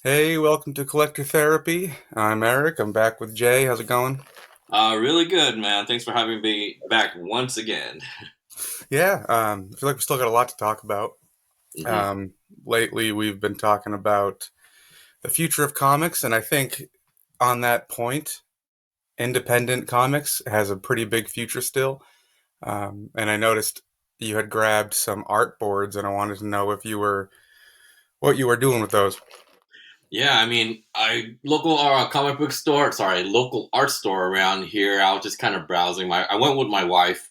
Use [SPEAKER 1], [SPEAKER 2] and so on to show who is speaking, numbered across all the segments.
[SPEAKER 1] Hey, welcome to Collector Therapy. I'm Eric. I'm back with Jay. How's it going?
[SPEAKER 2] Really good, man. Thanks for having me back once again.
[SPEAKER 1] Yeah, I feel like we still got a lot to talk about.
[SPEAKER 2] hmm
[SPEAKER 1] Um, Lately, we've been talking about the future of comics, and I think on that point, independent comics has a pretty big future still. And I noticed you had grabbed some art boards, and I wanted to know if you were what you were doing with those.
[SPEAKER 2] Yeah, I mean, I local comic book store, sorry, local art store around here. I was just kind of browsing. I went with my wife.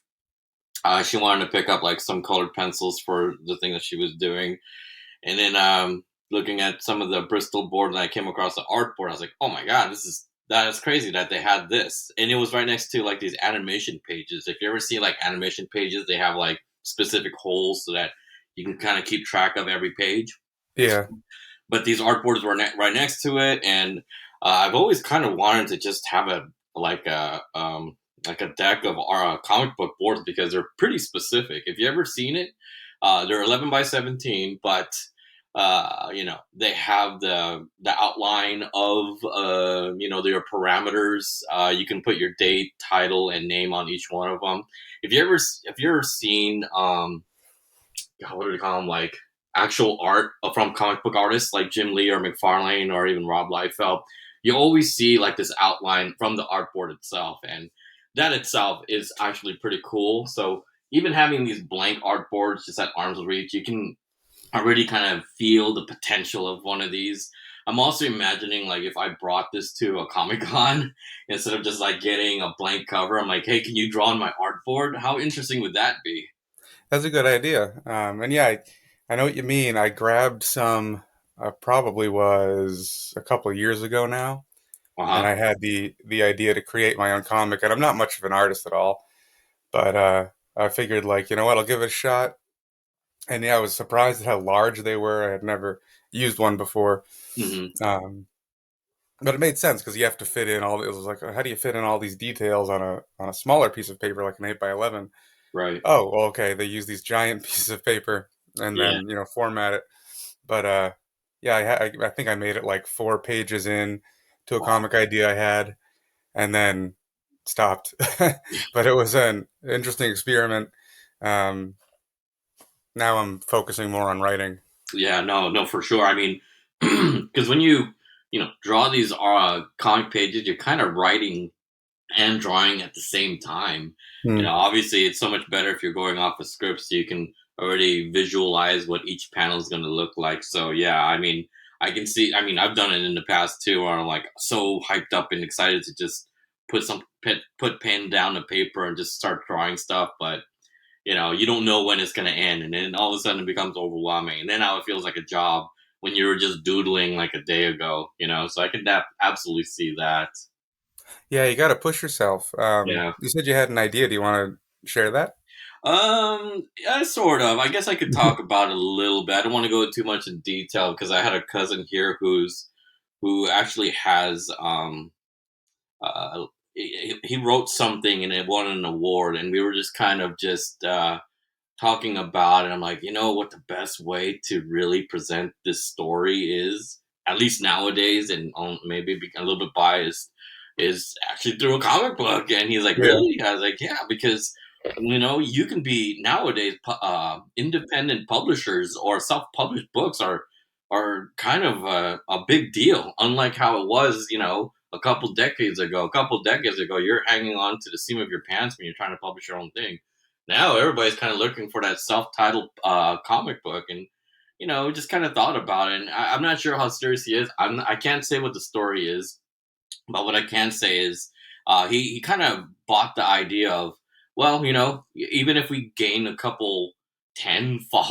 [SPEAKER 2] She wanted to pick up like some colored pencils for the thing that she was doing, and then looking at some of the Bristol board, and I came across the art board. I was like, oh my god, that is crazy that they had this, and it was right next to like these animation pages. If you ever see like animation pages, they have like specific holes so that you can kind of keep track of every page.
[SPEAKER 1] Yeah,
[SPEAKER 2] But these artboards were right next to it, and I've always kind of wanted to just have like a like a deck of comic book boards because they're pretty specific. If you ever seen it, they're 11 by 17, but they have the outline of their parameters. You can put your date, title, and name on each one of them. If you ever seen God, what do we call them? Like actual art from comic book artists like Jim Lee or McFarlane or even Rob Liefeld, you always see like this outline from the artboard itself, and that itself is actually pretty cool. So even having these blank artboards just at arm's reach, you can already kind of feel the potential of one of these. I'm also imagining like if I brought this to a Comic Con instead of just like getting a blank cover, I'm like, hey, can you draw on my artboard? How interesting would that be?
[SPEAKER 1] that's a good idea. And yeah, I know what you mean. I grabbed some, probably was a couple of years ago now,
[SPEAKER 2] Uh
[SPEAKER 1] and
[SPEAKER 2] huh.
[SPEAKER 1] I had the idea to create my own comic. And I'm not much of an artist at all, but I figured like you know what, I'll give it a shot. And yeah, I was surprised at how large they were. I had never used one before,
[SPEAKER 2] hmm
[SPEAKER 1] um, but it made sense because you have to fit in all. It was like, how do you fit in all these details on a smaller piece of paper like an 8 by 11?
[SPEAKER 2] Right.
[SPEAKER 1] Oh, well, okay. They use these giant pieces of paper and
[SPEAKER 2] Yeah.
[SPEAKER 1] then format it. But yeah, I think I made it like 4 pages in to a
[SPEAKER 2] Wow.
[SPEAKER 1] comic idea I had, and then stopped. But it was an interesting experiment. Um, Now I'm focusing more on writing.
[SPEAKER 2] Yeah, no, no, for sure. I mean, because when you draw these comic pages, you're kind of writing and drawing at the same time.
[SPEAKER 1] Hmm.
[SPEAKER 2] Obviously, it's so much better if you're going off of scripts, so you can already visualize what each panel is going to look like. So yeah, I mean, I can see. I mean, I've done it in the past too, where I'm like so hyped up and excited to just put pen down to paper and just start drawing stuff, but you don't know when it's going to end, and then all of a sudden it becomes overwhelming, and then now it feels like a job when you were just doodling like a day ago. So I can absolutely see that.
[SPEAKER 1] Yeah, you got to push yourself.
[SPEAKER 2] Yeah.
[SPEAKER 1] You said you had an idea. Do you want to share that?
[SPEAKER 2] Yeah, sort of. I guess I could talk about it a little bit. I don't want to go too much in detail because I had a cousin here who actually has he wrote something and it won an award, and we were just kind of just talking about it. I'm like, what the best way to really present this story is, at least nowadays, and maybe a little bit biased, is actually through a comic book. And he's like,
[SPEAKER 1] Yeah.
[SPEAKER 2] really? I was like, yeah, because you can be nowadays independent publishers or self-published books are kind of a big deal, unlike how it was, a couple decades ago. A couple decades ago, you're hanging on to the seam of your pants when you're trying to publish your own thing. Now everybody's kind of looking for that self-titled comic book, and just kind of thought about it. And I'm not sure how serious he is. I can't say what the story is, but what I can say is he kind of bought the idea of, well, even if we gain a couple tens of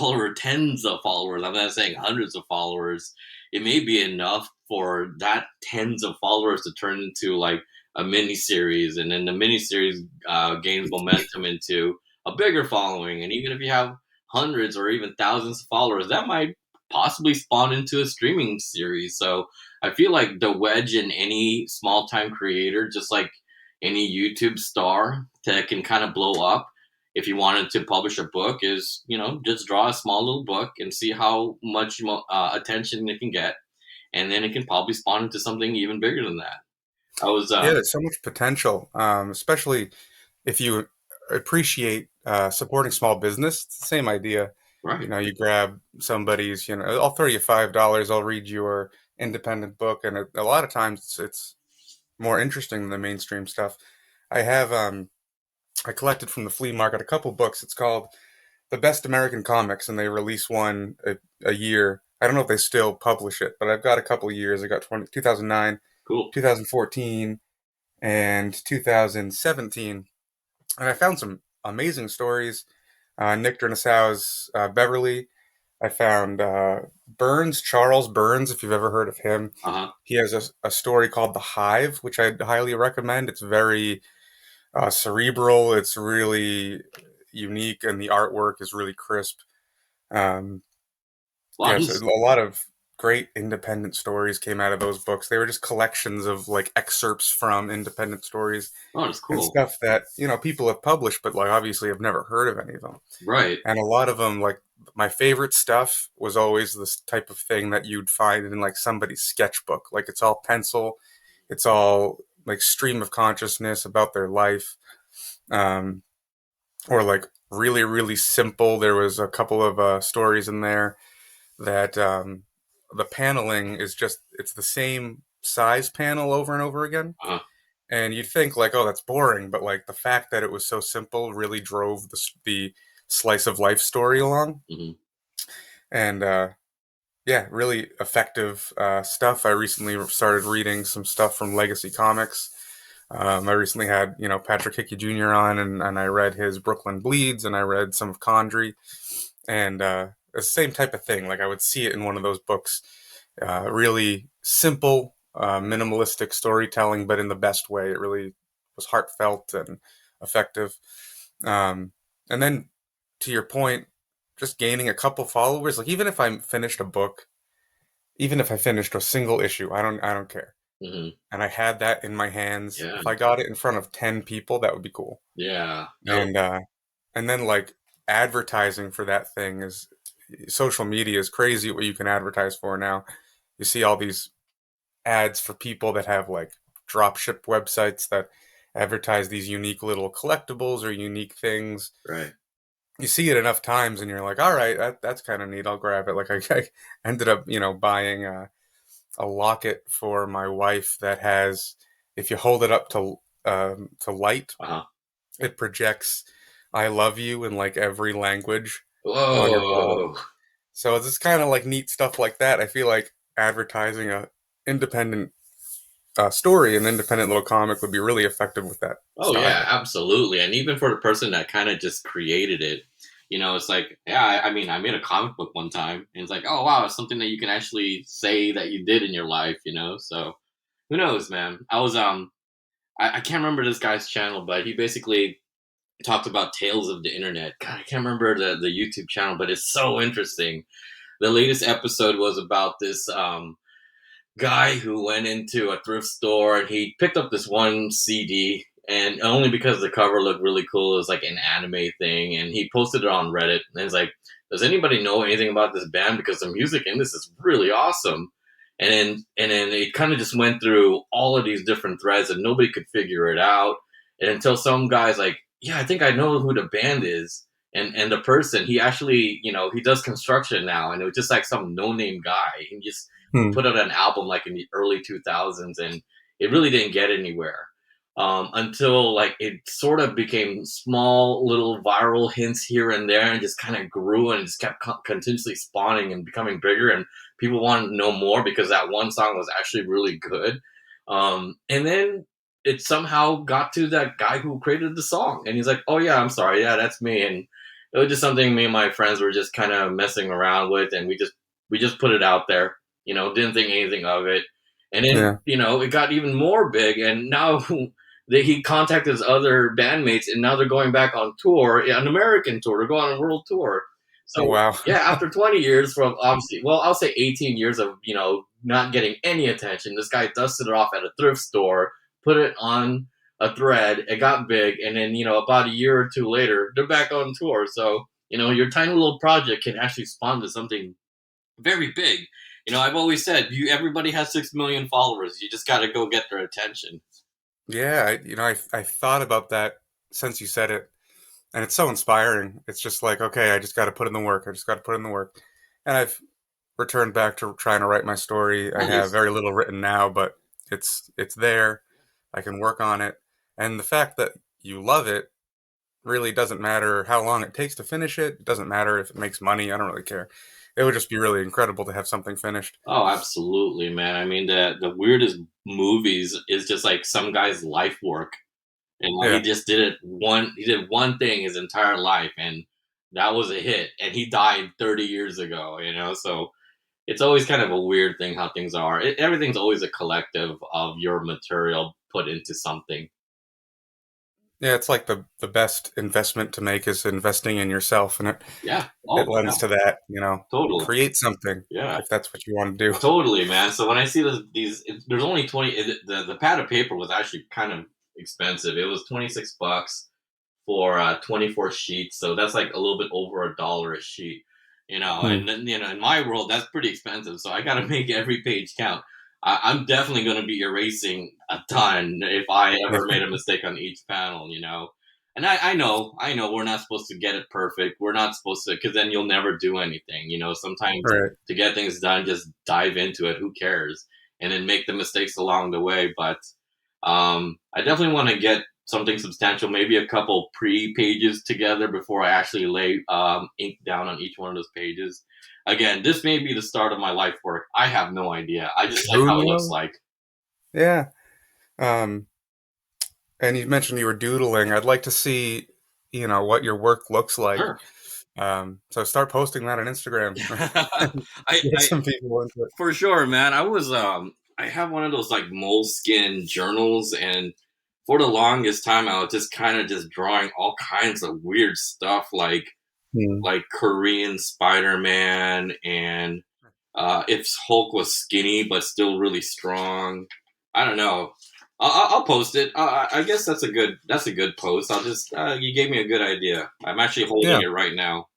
[SPEAKER 2] followers, I'm not saying hundreds of followers, it may be enough for that tens of followers to turn into like a mini series, and then the mini series gains momentum into a bigger following, and even if you have hundreds or even thousands of followers, that might possibly spawn into a streaming series. So I feel like the wedge in any small time creator, just like any YouTube star that can kind of blow up, if you wanted to publish a book, is just draw a small little book and see how much attention it can get, and then it can probably spawn into something even bigger than that. I was
[SPEAKER 1] Yeah, there's so much potential, especially if you appreciate supporting small business. It's the same idea.
[SPEAKER 2] right.
[SPEAKER 1] You grab somebody's, I'll throw you $5, I'll read your independent book, and a lot of times it's more interesting than the mainstream stuff. I have I collected from the flea market a couple books. It's called The Best American Comics, and they release one a year. I don't know if they still publish it, but I've got a couple of years. I got 2009,
[SPEAKER 2] Cool.
[SPEAKER 1] 2014, and 2017. And I found some amazing stories. Nick Dernasau's Beverly. I found Charles Burns, if you've ever heard of him.
[SPEAKER 2] Uh-huh.
[SPEAKER 1] He has a story called The Hive, which I'd highly recommend. It's very cerebral. It's really unique, and the artwork is really crisp. Um,
[SPEAKER 2] Wow,
[SPEAKER 1] yeah, so
[SPEAKER 2] he's
[SPEAKER 1] a lot of great independent stories came out of those books. They were just collections of like excerpts from independent stories
[SPEAKER 2] oh, that's
[SPEAKER 1] and
[SPEAKER 2] cool.
[SPEAKER 1] stuff that people have published, but like obviously have never heard of any of them.
[SPEAKER 2] Right.
[SPEAKER 1] And a lot of them, like my favorite stuff, was always this type of thing that you'd find in like somebody's sketchbook. Like it's all pencil, it's all like stream of consciousness about their life, um, or like really really simple. There was a couple of stories in there that the paneling is just it's the same size panel over and over again,
[SPEAKER 2] Uh-huh.
[SPEAKER 1] and you'd think like, oh, that's boring, but like the fact that it was so simple really drove the slice of life story along.
[SPEAKER 2] Hmm.
[SPEAKER 1] And yeah, really effective stuff. I recently started reading some stuff from Legacy Comics. I recently had Patrick Hickey Jr. on, and I read his Brooklyn Bleeds, and I read some of Condry, and it's the same type of thing. Like I would see it in one of those books. Really simple, minimalistic storytelling, but in the best way. It really was heartfelt and effective. Um, and then to your point, just gaining a couple followers. Like even if I finished a book, even if I finished a single issue, I don't care.
[SPEAKER 2] Hmm.
[SPEAKER 1] And I had that in my hands.
[SPEAKER 2] Yeah.
[SPEAKER 1] If I got it in front of 10 people, that would be cool.
[SPEAKER 2] Yeah. No.
[SPEAKER 1] And then like advertising for that thing is social media is crazy what you can advertise for now. You see all these ads for people that have like drop ship websites that advertise these unique little collectibles or unique things.
[SPEAKER 2] Right.
[SPEAKER 1] You see it enough times and you're like, all right, that's kind of neat. I'll grab it. Like I ended up, buying a locket for my wife that has, if you hold it up to light,
[SPEAKER 2] Uh-huh.
[SPEAKER 1] it projects "I love you" in like every language on your wall.
[SPEAKER 2] Whoa.
[SPEAKER 1] So it's just kind of like neat stuff like that. I feel like advertising a independent story, an independent little comic, would be really effective with that
[SPEAKER 2] Oh yeah,
[SPEAKER 1] style.
[SPEAKER 2] absolutely. And even for the person that kind of just created it, it's like, yeah, I mean, I made a comic book one time, and it's like, oh wow, it's something that you can actually say that you did in your life. So who knows, man? I can't remember this guy's channel, but he basically talked about tales of the internet. God, I can't remember the YouTube channel, but it's so interesting. The latest episode was about this guy who went into a thrift store and he picked up this one CD, and only because the cover looked really cool, it was like an anime thing, and he posted it on Reddit. And it's like, does anybody know anything about this band? Because the music in this is really awesome. And then it kind of just went through all of these different threads, and nobody could figure it out. And until some guy's like, yeah, I think I know who the band is. And the person, he actually, he does construction now, and it was just like some no name guy. He just
[SPEAKER 1] Hmm.
[SPEAKER 2] put out an album like in the early 2000s, and it really didn't get anywhere until like it sort of became small little viral hints here and there, and just kind of grew and just kept continuously spawning and becoming bigger, and people wanted to know more because that one song was actually really good. And then it somehow got to that guy who created the song, and he's like, oh yeah, I'm sorry, yeah, that's me. And it was just something me and my friends were just kind of messing around with, and we just put it out there, didn't think anything of it. And then,
[SPEAKER 1] Yeah.
[SPEAKER 2] it got even more big. And now he contacted his other bandmates, and now they're going back on tour, an American tour. They're going on a world tour.
[SPEAKER 1] Oh
[SPEAKER 2] So,
[SPEAKER 1] wow.
[SPEAKER 2] yeah, after 20 years from obviously, well, I'll say 18 years of, not getting any attention, this guy dusted it off at a thrift store, put it on a thread, it got big. And then, about a year or two later, they're back on tour. So, your tiny little project can actually spawn to something very big. I've always said everybody has 6 million followers. You just got to go get their attention.
[SPEAKER 1] Yeah, I thought about that since you said it, and it's so inspiring. It's just like, okay, I just got to put in the work. I just got to put in the work, and I've returned back to trying to write my story. I have
[SPEAKER 2] Nice.
[SPEAKER 1] very little written now, but it's there. I can work on it, and the fact that you love it really doesn't matter how long it takes to finish it. It doesn't matter if it makes money. I don't really care. It would just be really incredible to have something finished.
[SPEAKER 2] Oh, absolutely, man. I mean, the weirdest movies is just like some guy's life work. He
[SPEAKER 1] Yeah,
[SPEAKER 2] just he did one thing his entire life, and that was a hit. And he died 30 years ago. So it's always kind of a weird thing how things are. Everything's always a collective of your material put into something.
[SPEAKER 1] yeah. It's like the best investment to make is investing in yourself, and
[SPEAKER 2] Yeah.
[SPEAKER 1] it
[SPEAKER 2] Oh,
[SPEAKER 1] lends
[SPEAKER 2] yeah.
[SPEAKER 1] to that. You know,
[SPEAKER 2] Totally.
[SPEAKER 1] create something
[SPEAKER 2] Yeah.
[SPEAKER 1] if that's what you want to do.
[SPEAKER 2] Totally, man. So when I see there's only 20. The pad of paper was actually kind of expensive. It was $26 for 24 sheets, so that's like a little bit over $1 a sheet.
[SPEAKER 1] Hmm.
[SPEAKER 2] And then in my world, that's pretty expensive. So I got to make every page count. I'm definitely going to be erasing a ton if I ever made a mistake on each panel. And I know, we're not supposed to get it perfect. We're not supposed to, because then you'll never do anything. Sometimes
[SPEAKER 1] Right.
[SPEAKER 2] to get things done, just dive into it. Who cares? And then make the mistakes along the way. But I definitely want to get something substantial, maybe a couple pre-pages together before I actually lay ink down on each one of those pages. Again, this may be the start of my life work. I have no idea. I just like
[SPEAKER 1] Who
[SPEAKER 2] how it looks
[SPEAKER 1] knows?
[SPEAKER 2] like.
[SPEAKER 1] Yeah. Um, and you mentioned you were doodling. I'd like to see, what your work looks like.
[SPEAKER 2] Sure.
[SPEAKER 1] So start posting that on Instagram. Get
[SPEAKER 2] I
[SPEAKER 1] some people into it.
[SPEAKER 2] For sure, man. I have one of those like moleskin journals, and for the longest time I was just kind of just drawing all kinds of weird stuff,
[SPEAKER 1] Hmm.
[SPEAKER 2] like Korean Spider-Man, and if Hulk was skinny but still really strong. I don't know. I'll post it. I guess that's a good post. You gave me a good idea. I'm actually holding
[SPEAKER 1] Yeah.
[SPEAKER 2] it right now.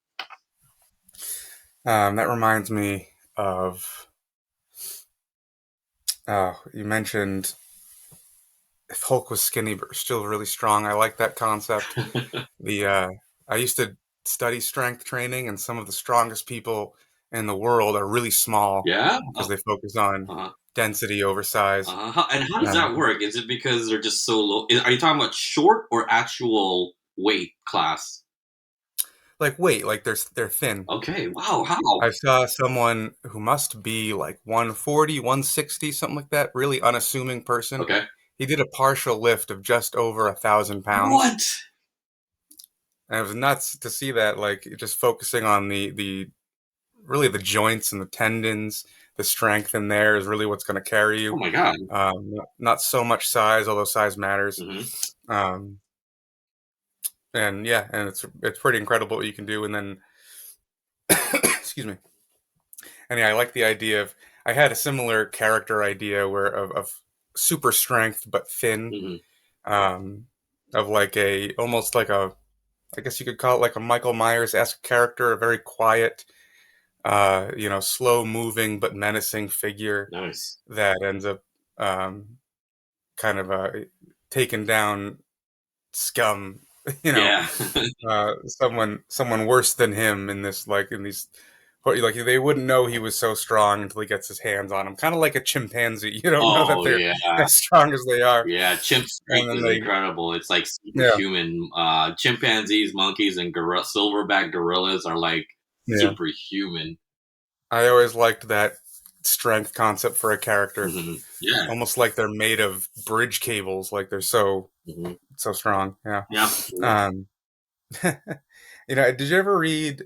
[SPEAKER 1] That reminds me of, you mentioned if Hulk was skinny but still really strong. I like that concept. The I used to study strength training, and some of the strongest people in the world are really small
[SPEAKER 2] Yeah.
[SPEAKER 1] because they focus on
[SPEAKER 2] Uh-huh.
[SPEAKER 1] density over size.
[SPEAKER 2] And how does that
[SPEAKER 1] Um,
[SPEAKER 2] work? Is it because they're just so low? Are you talking about short or actual weight class?
[SPEAKER 1] like weight, like they're thin.
[SPEAKER 2] Okay. Wow. How?
[SPEAKER 1] I saw someone who must be like 140, 160, something like that, really unassuming person.
[SPEAKER 2] Okay.
[SPEAKER 1] He did a partial lift of just over 1,000 pounds.
[SPEAKER 2] What?
[SPEAKER 1] And it was nuts to see that, like just focusing on the really the joints and the tendons, the strength in there is really what's going to carry
[SPEAKER 2] Oh
[SPEAKER 1] you.
[SPEAKER 2] my god.
[SPEAKER 1] Not so much size, although size matters.
[SPEAKER 2] Hmm.
[SPEAKER 1] Um, and yeah, and it's pretty incredible what you can do. And then, excuse me. And yeah, I like the idea of. I had a similar character idea where of super strength but thin,
[SPEAKER 2] Hmm.
[SPEAKER 1] um, of like a almost like a, I guess you could call it like a Michael Myers esque character, a very quiet, slow moving but menacing figure
[SPEAKER 2] Nice.
[SPEAKER 1] that ends up um, kind of taking down scum, you know,
[SPEAKER 2] Yeah.
[SPEAKER 1] someone worse than him in this, like in these, like they wouldn't know he was so strong until he gets his hands on him, kind of like a chimpanzee. You don't know that
[SPEAKER 2] Oh
[SPEAKER 1] they're
[SPEAKER 2] yeah.
[SPEAKER 1] as strong as they are,
[SPEAKER 2] Yeah. Chimp
[SPEAKER 1] and
[SPEAKER 2] strength
[SPEAKER 1] then
[SPEAKER 2] is
[SPEAKER 1] they,
[SPEAKER 2] incredible. It's like
[SPEAKER 1] yeah,
[SPEAKER 2] superhuman. Chimpanzees, monkeys, and silverback gorillas are like
[SPEAKER 1] yeah.
[SPEAKER 2] superhuman.
[SPEAKER 1] I always liked that strength concept for a character,
[SPEAKER 2] Yeah.
[SPEAKER 1] almost like they're made of bridge cables, like they're
[SPEAKER 2] Hmm.
[SPEAKER 1] so strong. Yeah.
[SPEAKER 2] Yeah.
[SPEAKER 1] Um, did you ever read,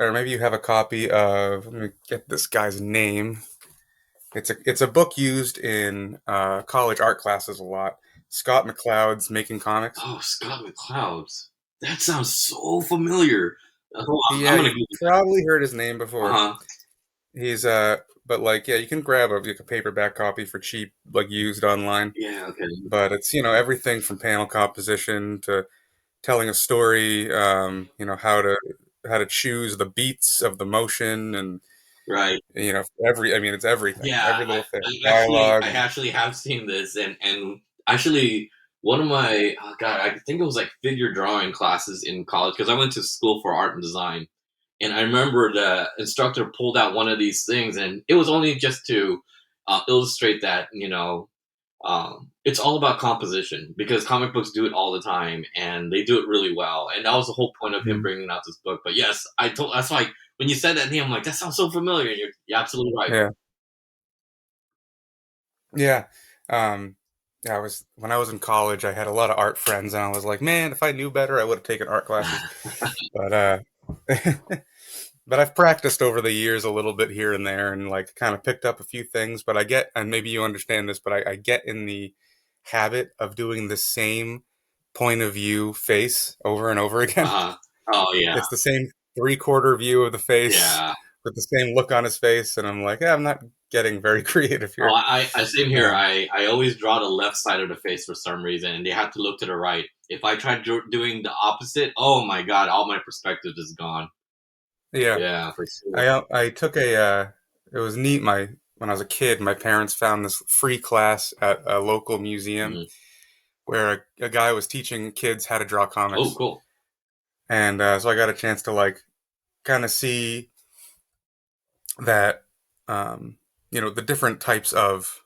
[SPEAKER 1] or maybe you have a copy of? Let me get this guy's name. It's a book used in college art classes a lot. Scott McCloud's Making Comics.
[SPEAKER 2] Oh, Scott McClouds. That sounds so familiar. I'm
[SPEAKER 1] Yeah,
[SPEAKER 2] gonna
[SPEAKER 1] you've
[SPEAKER 2] Google.
[SPEAKER 1] probably heard his name
[SPEAKER 2] Uh
[SPEAKER 1] before.
[SPEAKER 2] huh.
[SPEAKER 1] He's but like yeah, you can grab like a paperback copy for cheap, like used online.
[SPEAKER 2] Yeah. Okay.
[SPEAKER 1] But it's everything from panel composition to telling a story. How to choose the beats of the motion, and
[SPEAKER 2] Right.
[SPEAKER 1] You know, every I mean, it's everything,
[SPEAKER 2] Yeah,
[SPEAKER 1] every little thing,
[SPEAKER 2] I
[SPEAKER 1] dialogue.
[SPEAKER 2] actually have seen this, and actually one of my, oh God, I think it was like figure drawing classes in college because I went to school for art and design, and I remember the instructor pulled out one of these things, and it was only just to illustrate that it's all about composition because comic books do it all the time, and they do it really well, and that was the whole point of him
[SPEAKER 1] Mhm.
[SPEAKER 2] bringing out this book. But yes, I told that's like when you said that name, I'm like that sounds so familiar. You're absolutely right.
[SPEAKER 1] Yeah, yeah. Um, yeah, I was when I was in college, I had a lot of art friends, and I was like, man, if I knew better, I would have taken art classes. But but I've practiced over the years a little bit here and there, and like kind of picked up a few things. But I get, and maybe you understand this, but I get in the habit of doing the same point of view face over and over again.
[SPEAKER 2] Uh-huh. Oh, yeah.
[SPEAKER 1] It's the same three-quarter view of the face
[SPEAKER 2] Yeah.
[SPEAKER 1] with the same look on his face, and I'm like, yeah, I'm not getting very creative
[SPEAKER 2] Oh,
[SPEAKER 1] here.
[SPEAKER 2] I same here.
[SPEAKER 1] Um,
[SPEAKER 2] I always draw the left side of the face for some reason, and they have to look to the right. If I try doing the opposite, oh my God, all my perspective is gone.
[SPEAKER 1] yeah,
[SPEAKER 2] Yeah, for sure.
[SPEAKER 1] I took a it was neat. My When I was a kid, my parents found this free class at a local museum
[SPEAKER 2] Mhm.
[SPEAKER 1] where a guy was teaching kids how to draw
[SPEAKER 2] Oh,
[SPEAKER 1] comics,
[SPEAKER 2] cool.
[SPEAKER 1] and so I got a chance to like kind of see that you know the different types of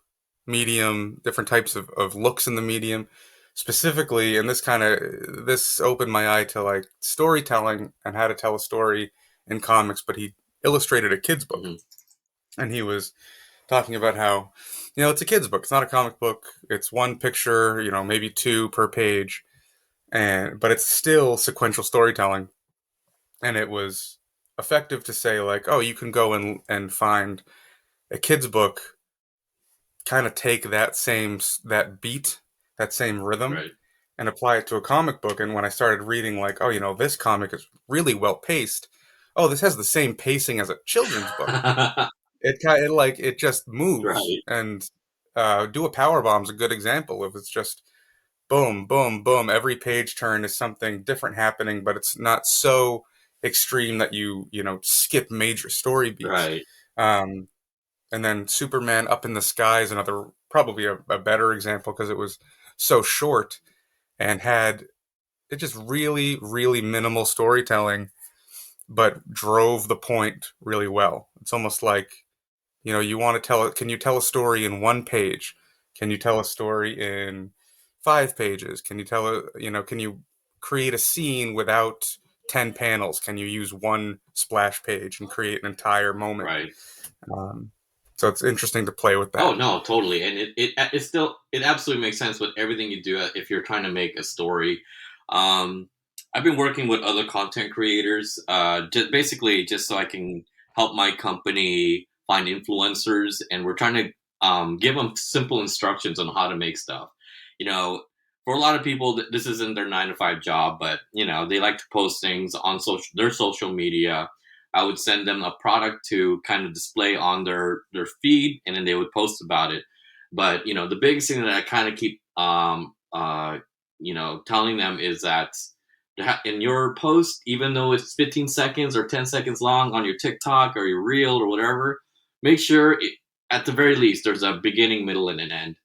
[SPEAKER 1] medium, different types of looks in the medium, specifically, and this opened my eye to like storytelling and how to tell a story in comics. But he illustrated a kid's book,
[SPEAKER 2] Hmm.
[SPEAKER 1] and he was talking about how you know it's a kid's book, it's not a comic book, it's one picture, you know, maybe two per page, and but it's still sequential storytelling. And it was effective to say like, oh, you can go and find a kid's book, kind of take that beat, that same rhythm,
[SPEAKER 2] Right.
[SPEAKER 1] and apply it to a comic book. And when I started reading, like, oh, you know, this comic is really well paced. Oh, this has the same pacing as a children's book. It just moves.
[SPEAKER 2] Right.
[SPEAKER 1] And Do a Power Bomb's a good example of it's just boom, boom, boom. Every page turn is something different happening, but it's not so extreme that you know skip major story beats.
[SPEAKER 2] Right.
[SPEAKER 1] Um, and then Superman Up in the Sky is another, probably a better example because it was so short and had it just really, really minimal storytelling, but drove the point really well. It's almost like, you know, you want to tell it. Can you tell a story in one page? Can you tell a story in 5 pages? Can you tell a, you know, can you create a scene without 10 panels? Can you use one splash page and create an entire moment?
[SPEAKER 2] Right.
[SPEAKER 1] Um, so it's interesting to play with
[SPEAKER 2] Oh
[SPEAKER 1] that.
[SPEAKER 2] no, totally. And it still it absolutely makes sense with everything you do if you're trying to make a story. Um, I've been working with other content creators, just basically just so I can help my company find influencers, and we're trying to give them simple instructions on how to make stuff. You know, for a lot of people, this isn't their 9 to 5 job, but you know they like to post things on their social media. I would send them a product to kind of display on their feed, and then they would post about it. But you know, the biggest thing that I kind of keep telling them is that in your post, even though it's 15 seconds or 10 seconds long on your TikTok or your reel or whatever, make sure at the very least there's a beginning, middle, and an end.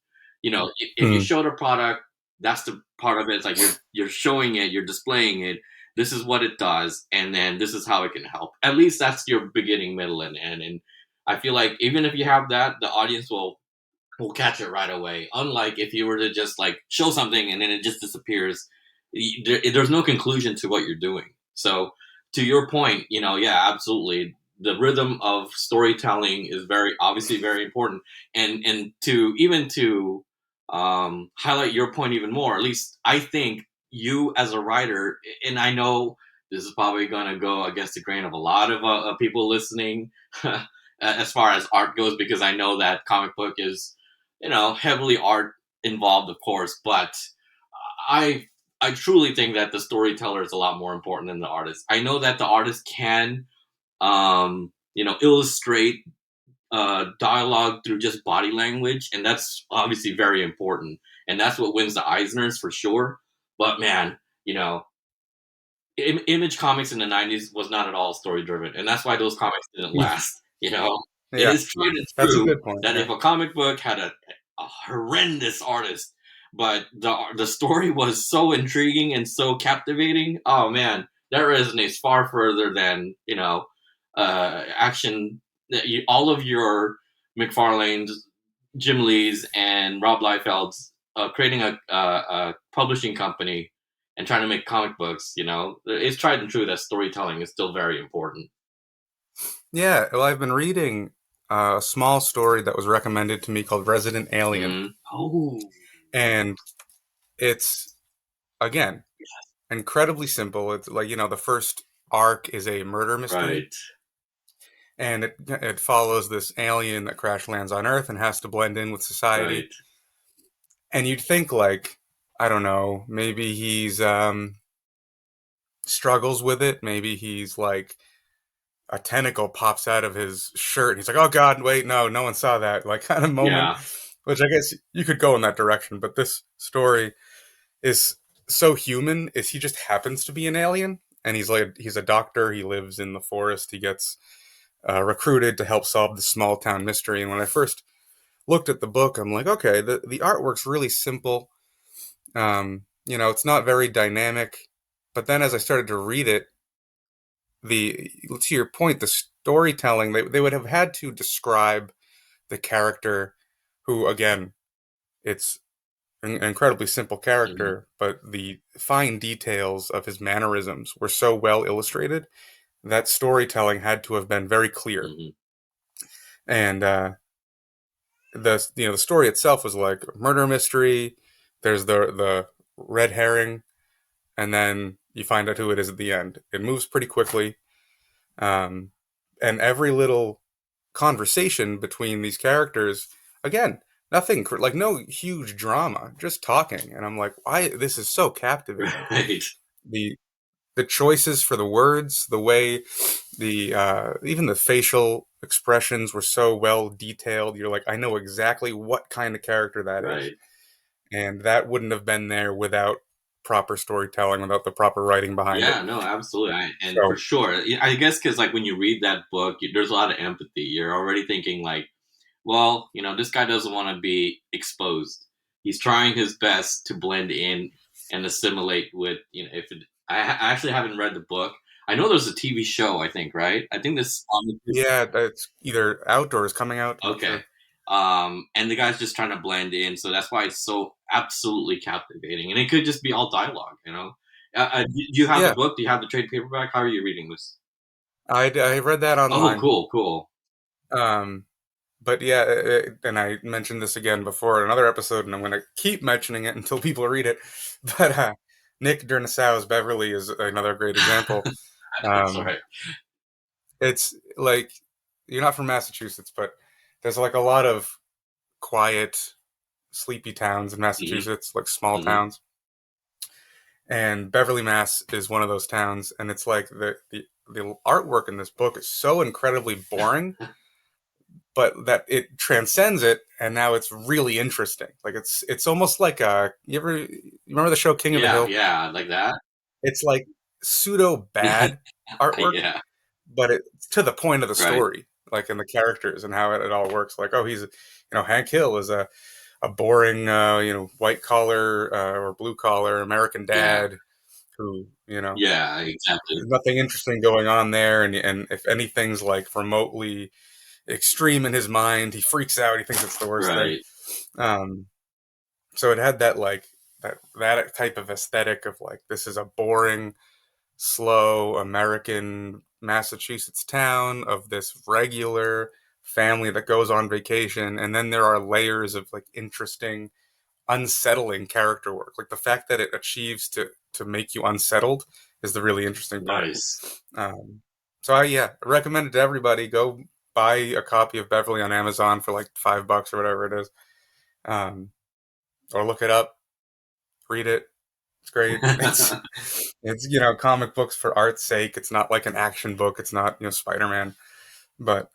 [SPEAKER 2] You know, if you
[SPEAKER 1] Mm,
[SPEAKER 2] show the product, that's the part of it. It's like you're showing it, you're displaying it. This is what it does, and then this is how it can help. At least that's your beginning, middle, and end. And I feel like even if you have that, the audience will catch it right away. Unlike if you were to just like show something and then it just disappears, there's no conclusion to what you're doing. So to your point, you know, yeah, absolutely. The rhythm of storytelling is very obviously very important, and to highlight your point even more. At least I think you as a writer, and I know this is probably going to go against the grain of a lot of people listening, as far as art goes, because I know that comic book is heavily art involved, of course, but I I truly think that the storyteller is a lot more important than the artist. I know that the artist can illustrate dialogue through just body language, and that's obviously very important, and that's what wins the Eisners for sure. But man, you know, Image Comics in the '90s was not at all story driven, and that's why those comics didn't
[SPEAKER 1] yeah,
[SPEAKER 2] last. You know, it
[SPEAKER 1] Yeah,
[SPEAKER 2] is tried and
[SPEAKER 1] that's a
[SPEAKER 2] true
[SPEAKER 1] good point.
[SPEAKER 2] that
[SPEAKER 1] Yeah.
[SPEAKER 2] if a comic book had a horrendous artist, but the story was so intriguing and so captivating, oh man, that resonates far further than action. All of your McFarlane's, Jim Lee's, and Rob Liefeld's creating a publishing company and trying to make comic books. It's tried and true that storytelling is still very important.
[SPEAKER 1] Yeah, well, I've been reading a small story that was recommended to me called Resident Alien,
[SPEAKER 2] Oh,
[SPEAKER 1] and it's again incredibly simple. It's like the first arc is a murder mystery,
[SPEAKER 2] right,
[SPEAKER 1] and it follows this alien that crash lands on Earth and has to blend in with society.
[SPEAKER 2] right,
[SPEAKER 1] And you'd think like I don't know, maybe he's struggles with it. Maybe he's like a tentacle pops out of his shirt and he's like, oh God, wait, no, no one saw that, like kind of moment,
[SPEAKER 2] yeah,
[SPEAKER 1] which I guess you could go in that direction. But this story is so human is he just happens to be an alien, and he's a doctor, he lives in the forest, he gets recruited to help solve the small town mystery. And when I first looked at the book, I'm like, okay, the artwork's really simple. It's not very dynamic. But then as I started to read it, the to your point, the storytelling, they would have had to describe the character, who again, it's an incredibly simple
[SPEAKER 2] hmm
[SPEAKER 1] character, but the fine details of his mannerisms were so well illustrated that storytelling had to have been very clear.
[SPEAKER 2] hmm
[SPEAKER 1] And the story itself was like murder mystery. There's the red herring, and then you find out who it is at the end. It moves pretty quickly, um, and every little conversation between these characters, again, nothing like no huge drama, just talking. And I'm like, why this is so captivating.
[SPEAKER 2] right,
[SPEAKER 1] The the choices for the words, the way the even the facial expressions were so well detailed. You're like, I know exactly what kind of character that is,
[SPEAKER 2] right.
[SPEAKER 1] and that wouldn't have been there without proper storytelling, without the proper writing behind it.
[SPEAKER 2] Yeah, no, absolutely, and for
[SPEAKER 1] So
[SPEAKER 2] sure, I guess because like when you read that book, there's a lot of empathy. You're already thinking like, well, this guy doesn't want to be exposed. He's trying his best to blend in and assimilate with, if it, I actually haven't read the book. I know there's a TV show, I think, right? I think this on the
[SPEAKER 1] yeah, that's either outdoors coming out. I'm not
[SPEAKER 2] okay.
[SPEAKER 1] sure.
[SPEAKER 2] And the guy's just trying to blend in, so that's why it's so absolutely captivating. And it could just be all dialogue. Do you have the
[SPEAKER 1] Yeah,
[SPEAKER 2] book? Do you have the trade paperback? How are you reading this?
[SPEAKER 1] I read that
[SPEAKER 2] Oh,
[SPEAKER 1] online.
[SPEAKER 2] cool, cool.
[SPEAKER 1] Um, but yeah, and I mentioned this again before in another episode, and I'm going to keep mentioning it until people read it. But Nick Durnasau's Beverly is another great example.
[SPEAKER 2] That's
[SPEAKER 1] Um,
[SPEAKER 2] right.
[SPEAKER 1] it's like you're not from Massachusetts, but there's like a lot of quiet, sleepy towns in
[SPEAKER 2] hmm
[SPEAKER 1] Massachusetts, like small
[SPEAKER 2] hmm
[SPEAKER 1] towns. And Beverly, Mass is one of those towns, and it's like the artwork in this book is so incredibly boring, but that it transcends it, and now it's really interesting. Like it's almost like you remember the show King of the
[SPEAKER 2] Yeah,
[SPEAKER 1] Hill?
[SPEAKER 2] yeah, like that.
[SPEAKER 1] It's like pseudo bad artwork,
[SPEAKER 2] Yeah,
[SPEAKER 1] but it's to the point of the
[SPEAKER 2] right.
[SPEAKER 1] story, like in the characters and how it all works. Like, oh, Hank Hill is a boring white collar or blue collar American
[SPEAKER 2] Yeah,
[SPEAKER 1] dad who
[SPEAKER 2] yeah, exactly.
[SPEAKER 1] there's nothing interesting going on there, and if anything's like remotely extreme in his mind, he freaks out. He thinks it's the worst thing.
[SPEAKER 2] Right.
[SPEAKER 1] Um, so it had that like that type of aesthetic of like this is a boring, slow American Massachusetts town of this regular family that goes on vacation, and then there are layers of like interesting, unsettling character work. Like the fact that it achieves to make you unsettled is the really interesting part.
[SPEAKER 2] Nice.
[SPEAKER 1] Um, so I recommend it to everybody. Go buy a copy of Beverly on Amazon for like $5 or whatever it is, um, or look it up, read it. It's great. It's comic books for art's sake. It's not like an action book. It's not Spider Man, but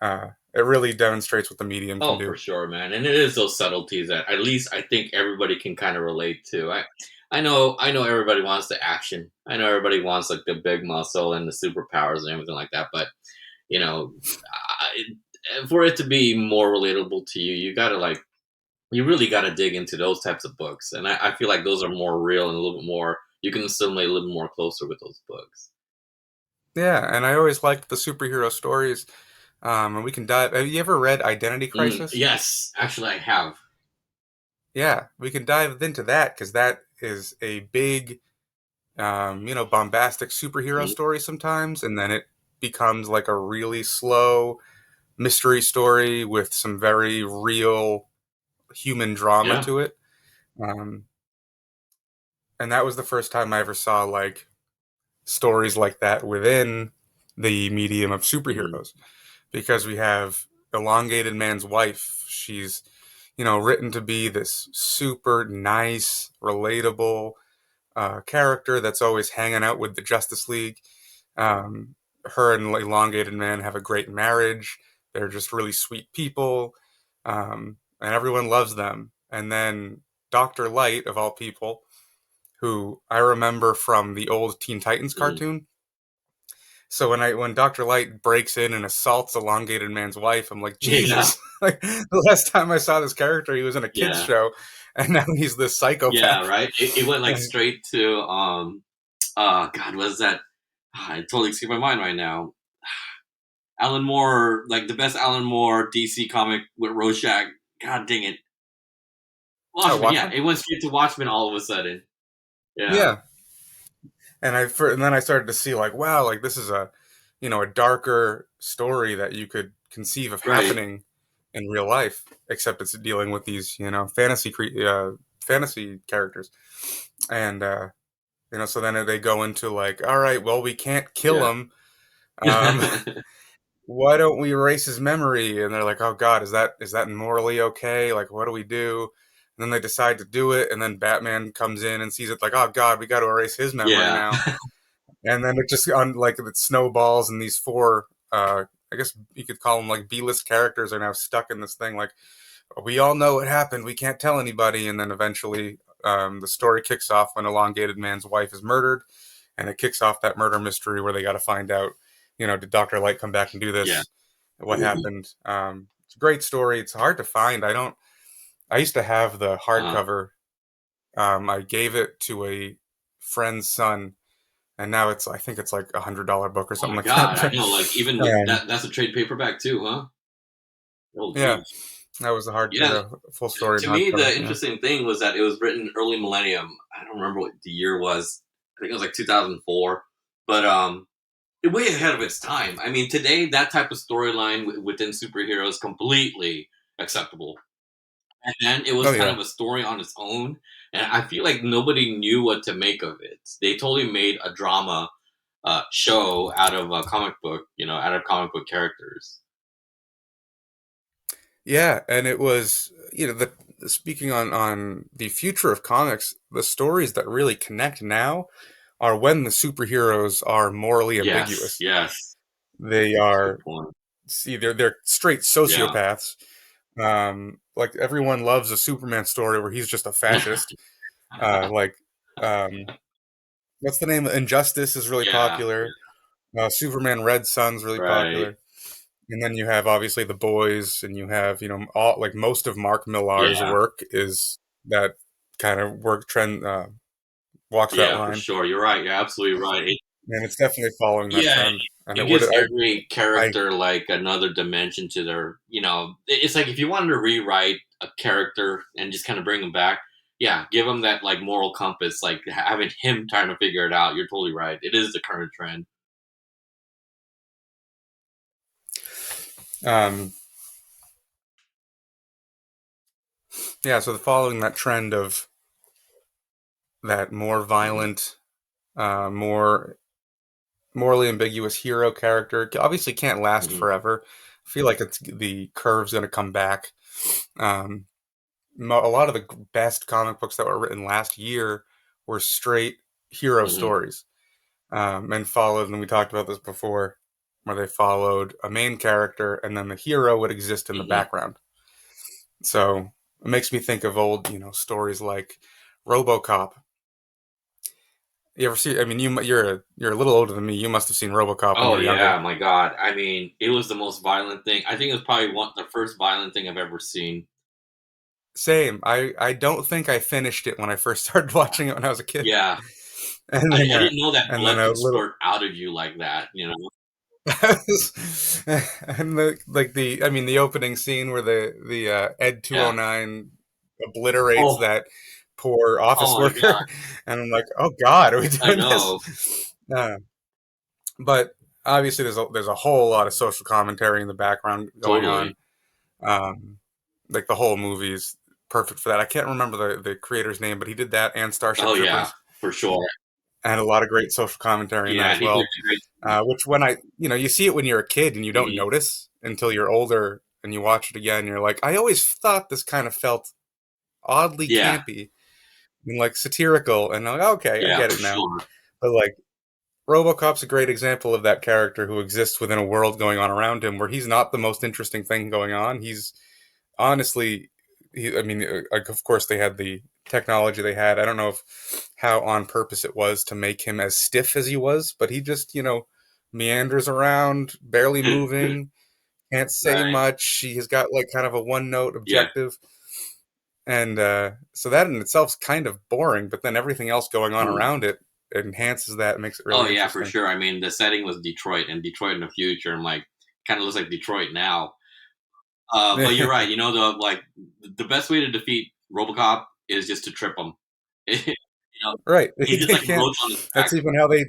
[SPEAKER 1] it really demonstrates what the medium can
[SPEAKER 2] Oh, for
[SPEAKER 1] do.
[SPEAKER 2] sure, man. And it is those subtleties that at least I think everybody can kind of relate to. I know everybody wants the action. I know everybody wants like the big muscle and the superpowers and everything like that. But you know, for it to be more relatable to you, you gotta like you really gotta dig into those types of books, and I feel like those are more real and a little bit more. You can assimilate a little more closer with those books.
[SPEAKER 1] Yeah, and I always liked the superhero stories. And we can dive. Have you ever read Identity Crisis?
[SPEAKER 2] Yes, actually, I have.
[SPEAKER 1] Yeah, we can dive into that because that is a big, bombastic superhero
[SPEAKER 2] Mhm.
[SPEAKER 1] story sometimes, and then it becomes like a really slow mystery story with some very real human drama
[SPEAKER 2] Yeah.
[SPEAKER 1] to it. Um, and that was the first time I ever saw like stories like that within the medium of
[SPEAKER 2] Mhm.
[SPEAKER 1] superheroes because we have Elongated Man's wife. She's, written to be this super nice, relatable character that's always hanging out with the Justice League. Um, her and Elongated Man have a great marriage. They're just really sweet people, and everyone loves them. And then Doctor Light, of all people, who I remember from the old Teen Titans
[SPEAKER 2] Mhm.
[SPEAKER 1] cartoon. So when Doctor Light breaks in and assaults Elongated Man's wife, I'm like,
[SPEAKER 2] Yeah.
[SPEAKER 1] Jesus! Like the last time I saw this character, he was in a kids
[SPEAKER 2] Yeah.
[SPEAKER 1] show, and now he's this
[SPEAKER 2] Yeah.
[SPEAKER 1] psychopath.
[SPEAKER 2] Right. It went like straight to God, what is that? I totally escaped my mind right now. Alan Moore, like the best Alan Moore DC comic with Rorschach. God dang it,
[SPEAKER 1] Oh,
[SPEAKER 2] Watchmen. Yeah,
[SPEAKER 1] Watchmen.
[SPEAKER 2] it went straight to Watchmen all of a sudden. Yeah.
[SPEAKER 1] Yeah, and then I started to see like, wow, like this is a darker story that you could conceive of
[SPEAKER 2] Right.
[SPEAKER 1] happening in real life, except it's dealing with these fantasy characters, and so then they go into like, all right, well, we can't kill
[SPEAKER 2] Yeah.
[SPEAKER 1] him. Um, why don't we erase his memory? And they're like, oh God, is that morally okay? Like, what do we do? And then they decide to do it, and then Batman comes in and sees it like, oh God, we got to erase his memory
[SPEAKER 2] Yeah.
[SPEAKER 1] now. And then it just on like it snowballs, and these four, I guess you could call them like B-list characters, are now stuck in this thing. Like, we all know what happened, we can't tell anybody, and then eventually, the story kicks off when Elongated Man's wife is murdered, and it kicks off that murder mystery where they got to find out, did Doctor Light come back and do
[SPEAKER 2] Yeah.
[SPEAKER 1] this? What happened? It's a great story. It's hard to find. I used to have the
[SPEAKER 2] Uh,
[SPEAKER 1] hardcover. I gave it to a friend's son, and now I think it's like $100 book or
[SPEAKER 2] oh
[SPEAKER 1] something
[SPEAKER 2] my
[SPEAKER 1] like
[SPEAKER 2] god, I
[SPEAKER 1] that.
[SPEAKER 2] know. Like even with
[SPEAKER 1] um,
[SPEAKER 2] that, that's a trade paperback too, huh? Oh
[SPEAKER 1] yeah,
[SPEAKER 2] geez.
[SPEAKER 1] that was the
[SPEAKER 2] Yeah.
[SPEAKER 1] full story
[SPEAKER 2] To
[SPEAKER 1] in
[SPEAKER 2] me,
[SPEAKER 1] hardcover.
[SPEAKER 2] the
[SPEAKER 1] Yeah.
[SPEAKER 2] interesting thing was that it was written early millennium. I don't remember what the year was. I think it was like 2004. But way ahead of its time. I mean, today that type of storyline within superheroes is completely acceptable. And then it was
[SPEAKER 1] Oh
[SPEAKER 2] kind
[SPEAKER 1] yeah.
[SPEAKER 2] of a story on its own, and I feel like nobody knew what to make of it. They totally made a drama show out of a comic book, out of comic book characters.
[SPEAKER 1] Yeah, and it was the speaking on the future of comics, the stories that really connect now are when the superheroes are morally
[SPEAKER 2] Yes,
[SPEAKER 1] ambiguous.
[SPEAKER 2] yes,
[SPEAKER 1] They
[SPEAKER 2] that's a good
[SPEAKER 1] are
[SPEAKER 2] point.
[SPEAKER 1] see they're straight
[SPEAKER 2] Yeah,
[SPEAKER 1] sociopaths. Like everyone loves a Superman story where he's just a fascist. Like what's the name? Injustice is really
[SPEAKER 2] yeah,
[SPEAKER 1] popular. Superman Red Sun's really
[SPEAKER 2] right.
[SPEAKER 1] popular. And then you have obviously the boys, and you have all like most of Mark Millar's
[SPEAKER 2] Yeah,
[SPEAKER 1] work is that kind of work trend, walks that
[SPEAKER 2] yeah, for
[SPEAKER 1] line,
[SPEAKER 2] sure. You're right. You're absolutely right.
[SPEAKER 1] and it's definitely following that
[SPEAKER 2] Yeah,
[SPEAKER 1] trend. And
[SPEAKER 2] it
[SPEAKER 1] it would
[SPEAKER 2] gives every
[SPEAKER 1] I
[SPEAKER 2] character like another dimension to their. It's like if you wanted to rewrite a character and just kind of bring them back. Yeah, give them that like moral compass, like having him trying to figure it out. You're totally right. It is the current trend.
[SPEAKER 1] um yeah, so following that trend of that more
[SPEAKER 2] Hmm.
[SPEAKER 1] violent, more morally ambiguous hero character, obviously can't last
[SPEAKER 2] Hmm.
[SPEAKER 1] forever. I feel like the curve's going to come back. Um, a lot of the best comic books that were written last year were straight hero
[SPEAKER 2] Hmm.
[SPEAKER 1] stories, and followed. And we talked about this before, where they followed a main character, and then the hero would exist in the
[SPEAKER 2] Hmm.
[SPEAKER 1] background. So it makes me think of old, stories like RoboCop. You ever see? I mean, you're a little older than me. You must have seen RoboCop when you
[SPEAKER 2] Oh
[SPEAKER 1] were
[SPEAKER 2] yeah,
[SPEAKER 1] younger.
[SPEAKER 2] my God. I mean, it was the most violent thing. I think it was probably the first violent thing I've ever seen.
[SPEAKER 1] Same. I don't think I finished it when I first started watching it when I was a kid,
[SPEAKER 2] Yeah,
[SPEAKER 1] and
[SPEAKER 2] I,
[SPEAKER 1] then
[SPEAKER 2] I didn't know that
[SPEAKER 1] and then
[SPEAKER 2] blood
[SPEAKER 1] a
[SPEAKER 2] could
[SPEAKER 1] little.
[SPEAKER 2] spurt out of you like that. You know?
[SPEAKER 1] And I mean, the opening scene where the Ed
[SPEAKER 2] Yeah.
[SPEAKER 1] 209 obliterates
[SPEAKER 2] Oh,
[SPEAKER 1] that poor office
[SPEAKER 2] oh my God.
[SPEAKER 1] worker, and I'm like, oh God, are we
[SPEAKER 2] I
[SPEAKER 1] doing
[SPEAKER 2] know.
[SPEAKER 1] this? But obviously, there's a whole lot of social commentary in the background going on.
[SPEAKER 2] Totally.
[SPEAKER 1] Um, like the whole movie's perfect for that. I can't remember the creator's name, but he did that and Starship
[SPEAKER 2] Oh yeah,
[SPEAKER 1] Troopers,
[SPEAKER 2] for sure.
[SPEAKER 1] and a lot of great social commentary in that
[SPEAKER 2] Yeah,
[SPEAKER 1] as
[SPEAKER 2] he did
[SPEAKER 1] well.
[SPEAKER 2] a great.
[SPEAKER 1] Which when you see it when you're a kid and you don't
[SPEAKER 2] Mhm.
[SPEAKER 1] notice until you're older and you watch it again. You're like, I always thought this kind of felt oddly
[SPEAKER 2] Yeah,
[SPEAKER 1] campy and like satirical, and I'm like, okay, I
[SPEAKER 2] yeah,
[SPEAKER 1] get
[SPEAKER 2] for
[SPEAKER 1] it now.
[SPEAKER 2] sure.
[SPEAKER 1] But like RoboCop's a great example of that character who exists within a world going on around him where he's not the most interesting thing going on. He's honestly, I mean, like, of course they had the technology they had. I don't know if how on purpose it was to make him as stiff as he was, but he just meanders around, barely moving, can't say
[SPEAKER 2] Right.
[SPEAKER 1] much. He has got like kind of a one note
[SPEAKER 2] Yeah.
[SPEAKER 1] objective, and so that in itself is kind of boring. But then everything else going on
[SPEAKER 2] Mhm.
[SPEAKER 1] around it enhances that, and makes it
[SPEAKER 2] Oh
[SPEAKER 1] really
[SPEAKER 2] yeah, for
[SPEAKER 1] interesting.
[SPEAKER 2] sure. I mean, the setting was Detroit, and Detroit in the future. I'm like, kind of looks like Detroit now. But you're right. You know, the best way to defeat RoboCop is just to trip him. You know,
[SPEAKER 1] Right.
[SPEAKER 2] he's just
[SPEAKER 1] They
[SPEAKER 2] like a
[SPEAKER 1] can't.
[SPEAKER 2] roach on his back.
[SPEAKER 1] That's even how they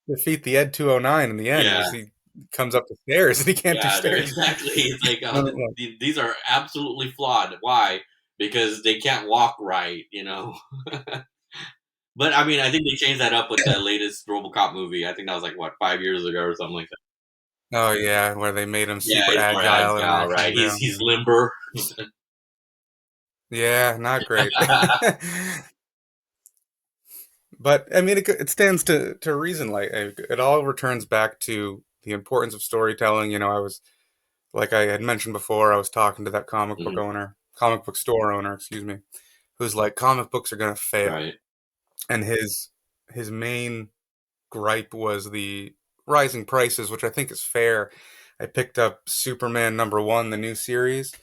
[SPEAKER 1] defeat the Ed 209 in the end.
[SPEAKER 2] Yeah,
[SPEAKER 1] Is he comes up the stairs and he can't do
[SPEAKER 2] yeah. They're
[SPEAKER 1] stairs.
[SPEAKER 2] exactly. It's like
[SPEAKER 1] And I'm like,
[SPEAKER 2] these are absolutely flawed. Why? Because they can't walk right. You know. But I mean, I think they changed that up with the latest RoboCop movie. I think that was like what 5 years ago or something like that.
[SPEAKER 1] oh yeah, where they made him
[SPEAKER 2] Yeah,
[SPEAKER 1] super
[SPEAKER 2] he's more
[SPEAKER 1] agile and
[SPEAKER 2] agile,
[SPEAKER 1] knocking him
[SPEAKER 2] right? He's
[SPEAKER 1] down.
[SPEAKER 2] he's limber.
[SPEAKER 1] Yeah, not great. But I mean, it stands to reason. Like it all returns back to the importance of storytelling. I was like I had mentioned before. I was talking to that
[SPEAKER 2] Mhm.
[SPEAKER 1] comic book store owner, excuse me, who's like comic books are gonna fail,
[SPEAKER 2] Right.
[SPEAKER 1] and his main gripe was the rising prices, which I think is fair. I picked up Superman #1, the new series.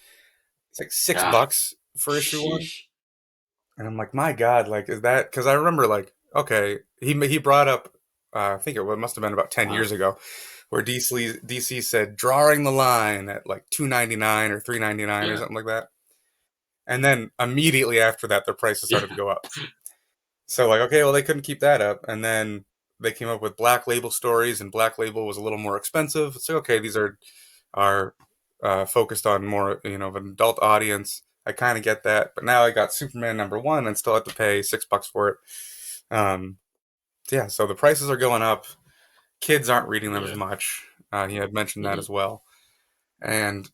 [SPEAKER 1] It's like six
[SPEAKER 2] Yeah.
[SPEAKER 1] bucks for issue one.
[SPEAKER 2] Sheesh.
[SPEAKER 1] And I'm like, my God, like, is that? Because I remember, like, okay, he brought up, I think it must have been about 10 years ago, where DC said drawing the line at like 2.99 or 3.99 or
[SPEAKER 2] Yeah.
[SPEAKER 1] something like that, and then immediately after that, their prices
[SPEAKER 2] Yeah.
[SPEAKER 1] started to go up. So like, okay, well, they couldn't keep that up, and then they came up with Black Label stories, and Black Label was a little more expensive. So okay, these are focused on more of an adult audience. I kind of get that, but now I got Superman #1 and still have to pay $6 for it. Um, yeah, so the prices are going up. Kids aren't reading them as
[SPEAKER 2] Yeah.
[SPEAKER 1] much. He had mentioned that
[SPEAKER 2] Mhm.
[SPEAKER 1] as well. And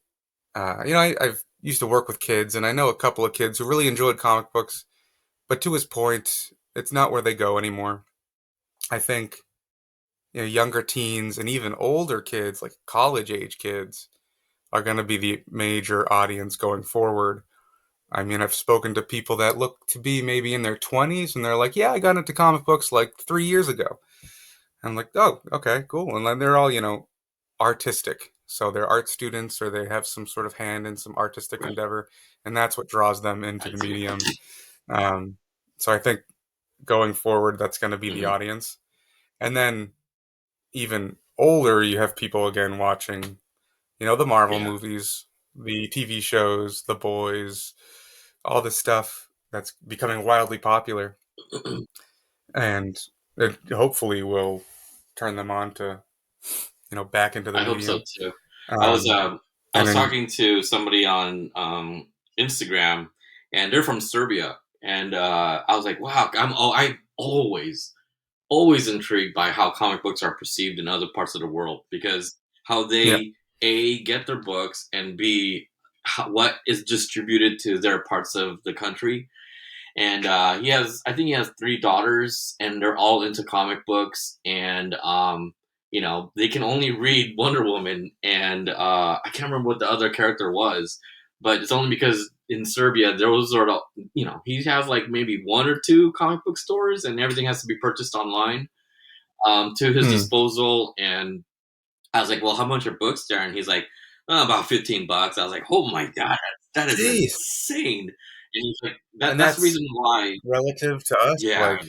[SPEAKER 1] I've used to work with kids, and I know a couple of kids who really enjoyed comic books. But to his point, it's not where they go anymore. I think younger teens and even older kids, like college age kids, are going to be the major audience going forward. I mean, I've spoken to people that look to be maybe in their 20s, and they're like, yeah, I got into comic books like 3 years ago. I'm like, oh, okay, cool. And then they're all, artistic. So they're art students or they have some sort of hand in some artistic
[SPEAKER 2] Right.
[SPEAKER 1] endeavor. And that's what draws them into
[SPEAKER 2] I
[SPEAKER 1] the
[SPEAKER 2] see.
[SPEAKER 1] medium. Um, so I think going forward, that's going to be the
[SPEAKER 2] Mhm.
[SPEAKER 1] audience. And then even older, you have people again watching, the Marvel
[SPEAKER 2] Yeah.
[SPEAKER 1] movies, the TV shows, The Boys, all this stuff that's becoming wildly popular, and it hopefully will turn them on to back into the
[SPEAKER 2] I hope so
[SPEAKER 1] medium.
[SPEAKER 2] too. I was
[SPEAKER 1] Um,
[SPEAKER 2] um I
[SPEAKER 1] and
[SPEAKER 2] was
[SPEAKER 1] then
[SPEAKER 2] talking to somebody on Instagram, and they're from Serbia, and I was like, wow, I'm always intrigued by how comic books are perceived in other parts of the world because how
[SPEAKER 1] yeah,
[SPEAKER 2] they a get their books and b what is distributed to their parts of the country. And I think he has three daughters, and they're all into comic books. And they can only read Wonder Woman, and I can't remember what the other character was, but it's only because in Serbia those are the, he has like maybe one or two comic book stores, and everything has to be purchased online to his
[SPEAKER 1] Hmm.
[SPEAKER 2] disposal. And I was like, well, how much are books there? And he's like, oh, about $15. I was like, oh my god, that is
[SPEAKER 1] Jeez.
[SPEAKER 2] insane. And he's like,
[SPEAKER 1] And
[SPEAKER 2] that's the
[SPEAKER 1] that's
[SPEAKER 2] reason why.
[SPEAKER 1] relative to us,
[SPEAKER 2] Yeah,
[SPEAKER 1] like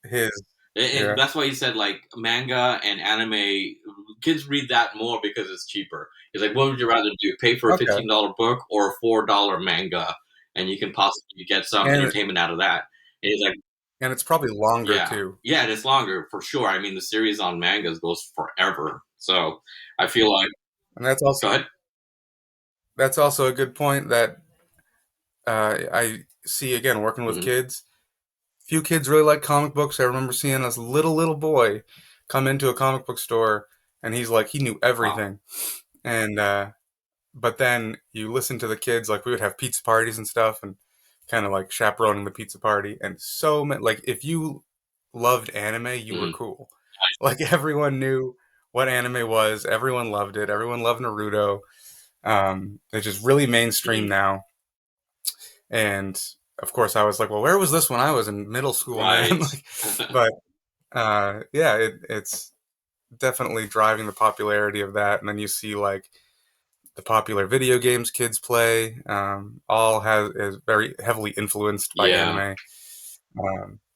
[SPEAKER 1] his.
[SPEAKER 2] and
[SPEAKER 1] Yeah.
[SPEAKER 2] that's why he said like manga and anime, kids read that more because it's cheaper. He's like, what would you rather do, pay for a
[SPEAKER 1] Okay.
[SPEAKER 2] $15 book or a $4 manga, and you can possibly get some
[SPEAKER 1] And
[SPEAKER 2] entertainment out of that. And he's like,
[SPEAKER 1] and it's probably longer
[SPEAKER 2] yeah,
[SPEAKER 1] too.
[SPEAKER 2] yeah, and it's longer for sure. I mean, the series on mangas goes forever, so I feel like.
[SPEAKER 1] And that's
[SPEAKER 2] Go
[SPEAKER 1] also
[SPEAKER 2] ahead.
[SPEAKER 1] a good point that I see again working with
[SPEAKER 2] Hmm.
[SPEAKER 1] kids. Few kids really like comic books. I remember seeing this little boy come into a comic book store, and he's like he knew
[SPEAKER 2] Wow.
[SPEAKER 1] everything. And but then you listen to the kids, like we would have pizza parties and stuff, and kind of like chaperoning the pizza party. And so many, like if you loved anime, you were
[SPEAKER 2] Hmm.
[SPEAKER 1] cool. Like everyone knew what anime was. Everyone loved it. Everyone loved Naruto. It's just really mainstream
[SPEAKER 2] Hmm.
[SPEAKER 1] now. And of course, I was like, well, where was this when I was in middle school, man?
[SPEAKER 2] Right.
[SPEAKER 1] Like, but yeah, it's definitely driving the popularity of that. And then you see like the popular video games kids play, all has is very heavily influenced by
[SPEAKER 2] Yeah.
[SPEAKER 1] anime.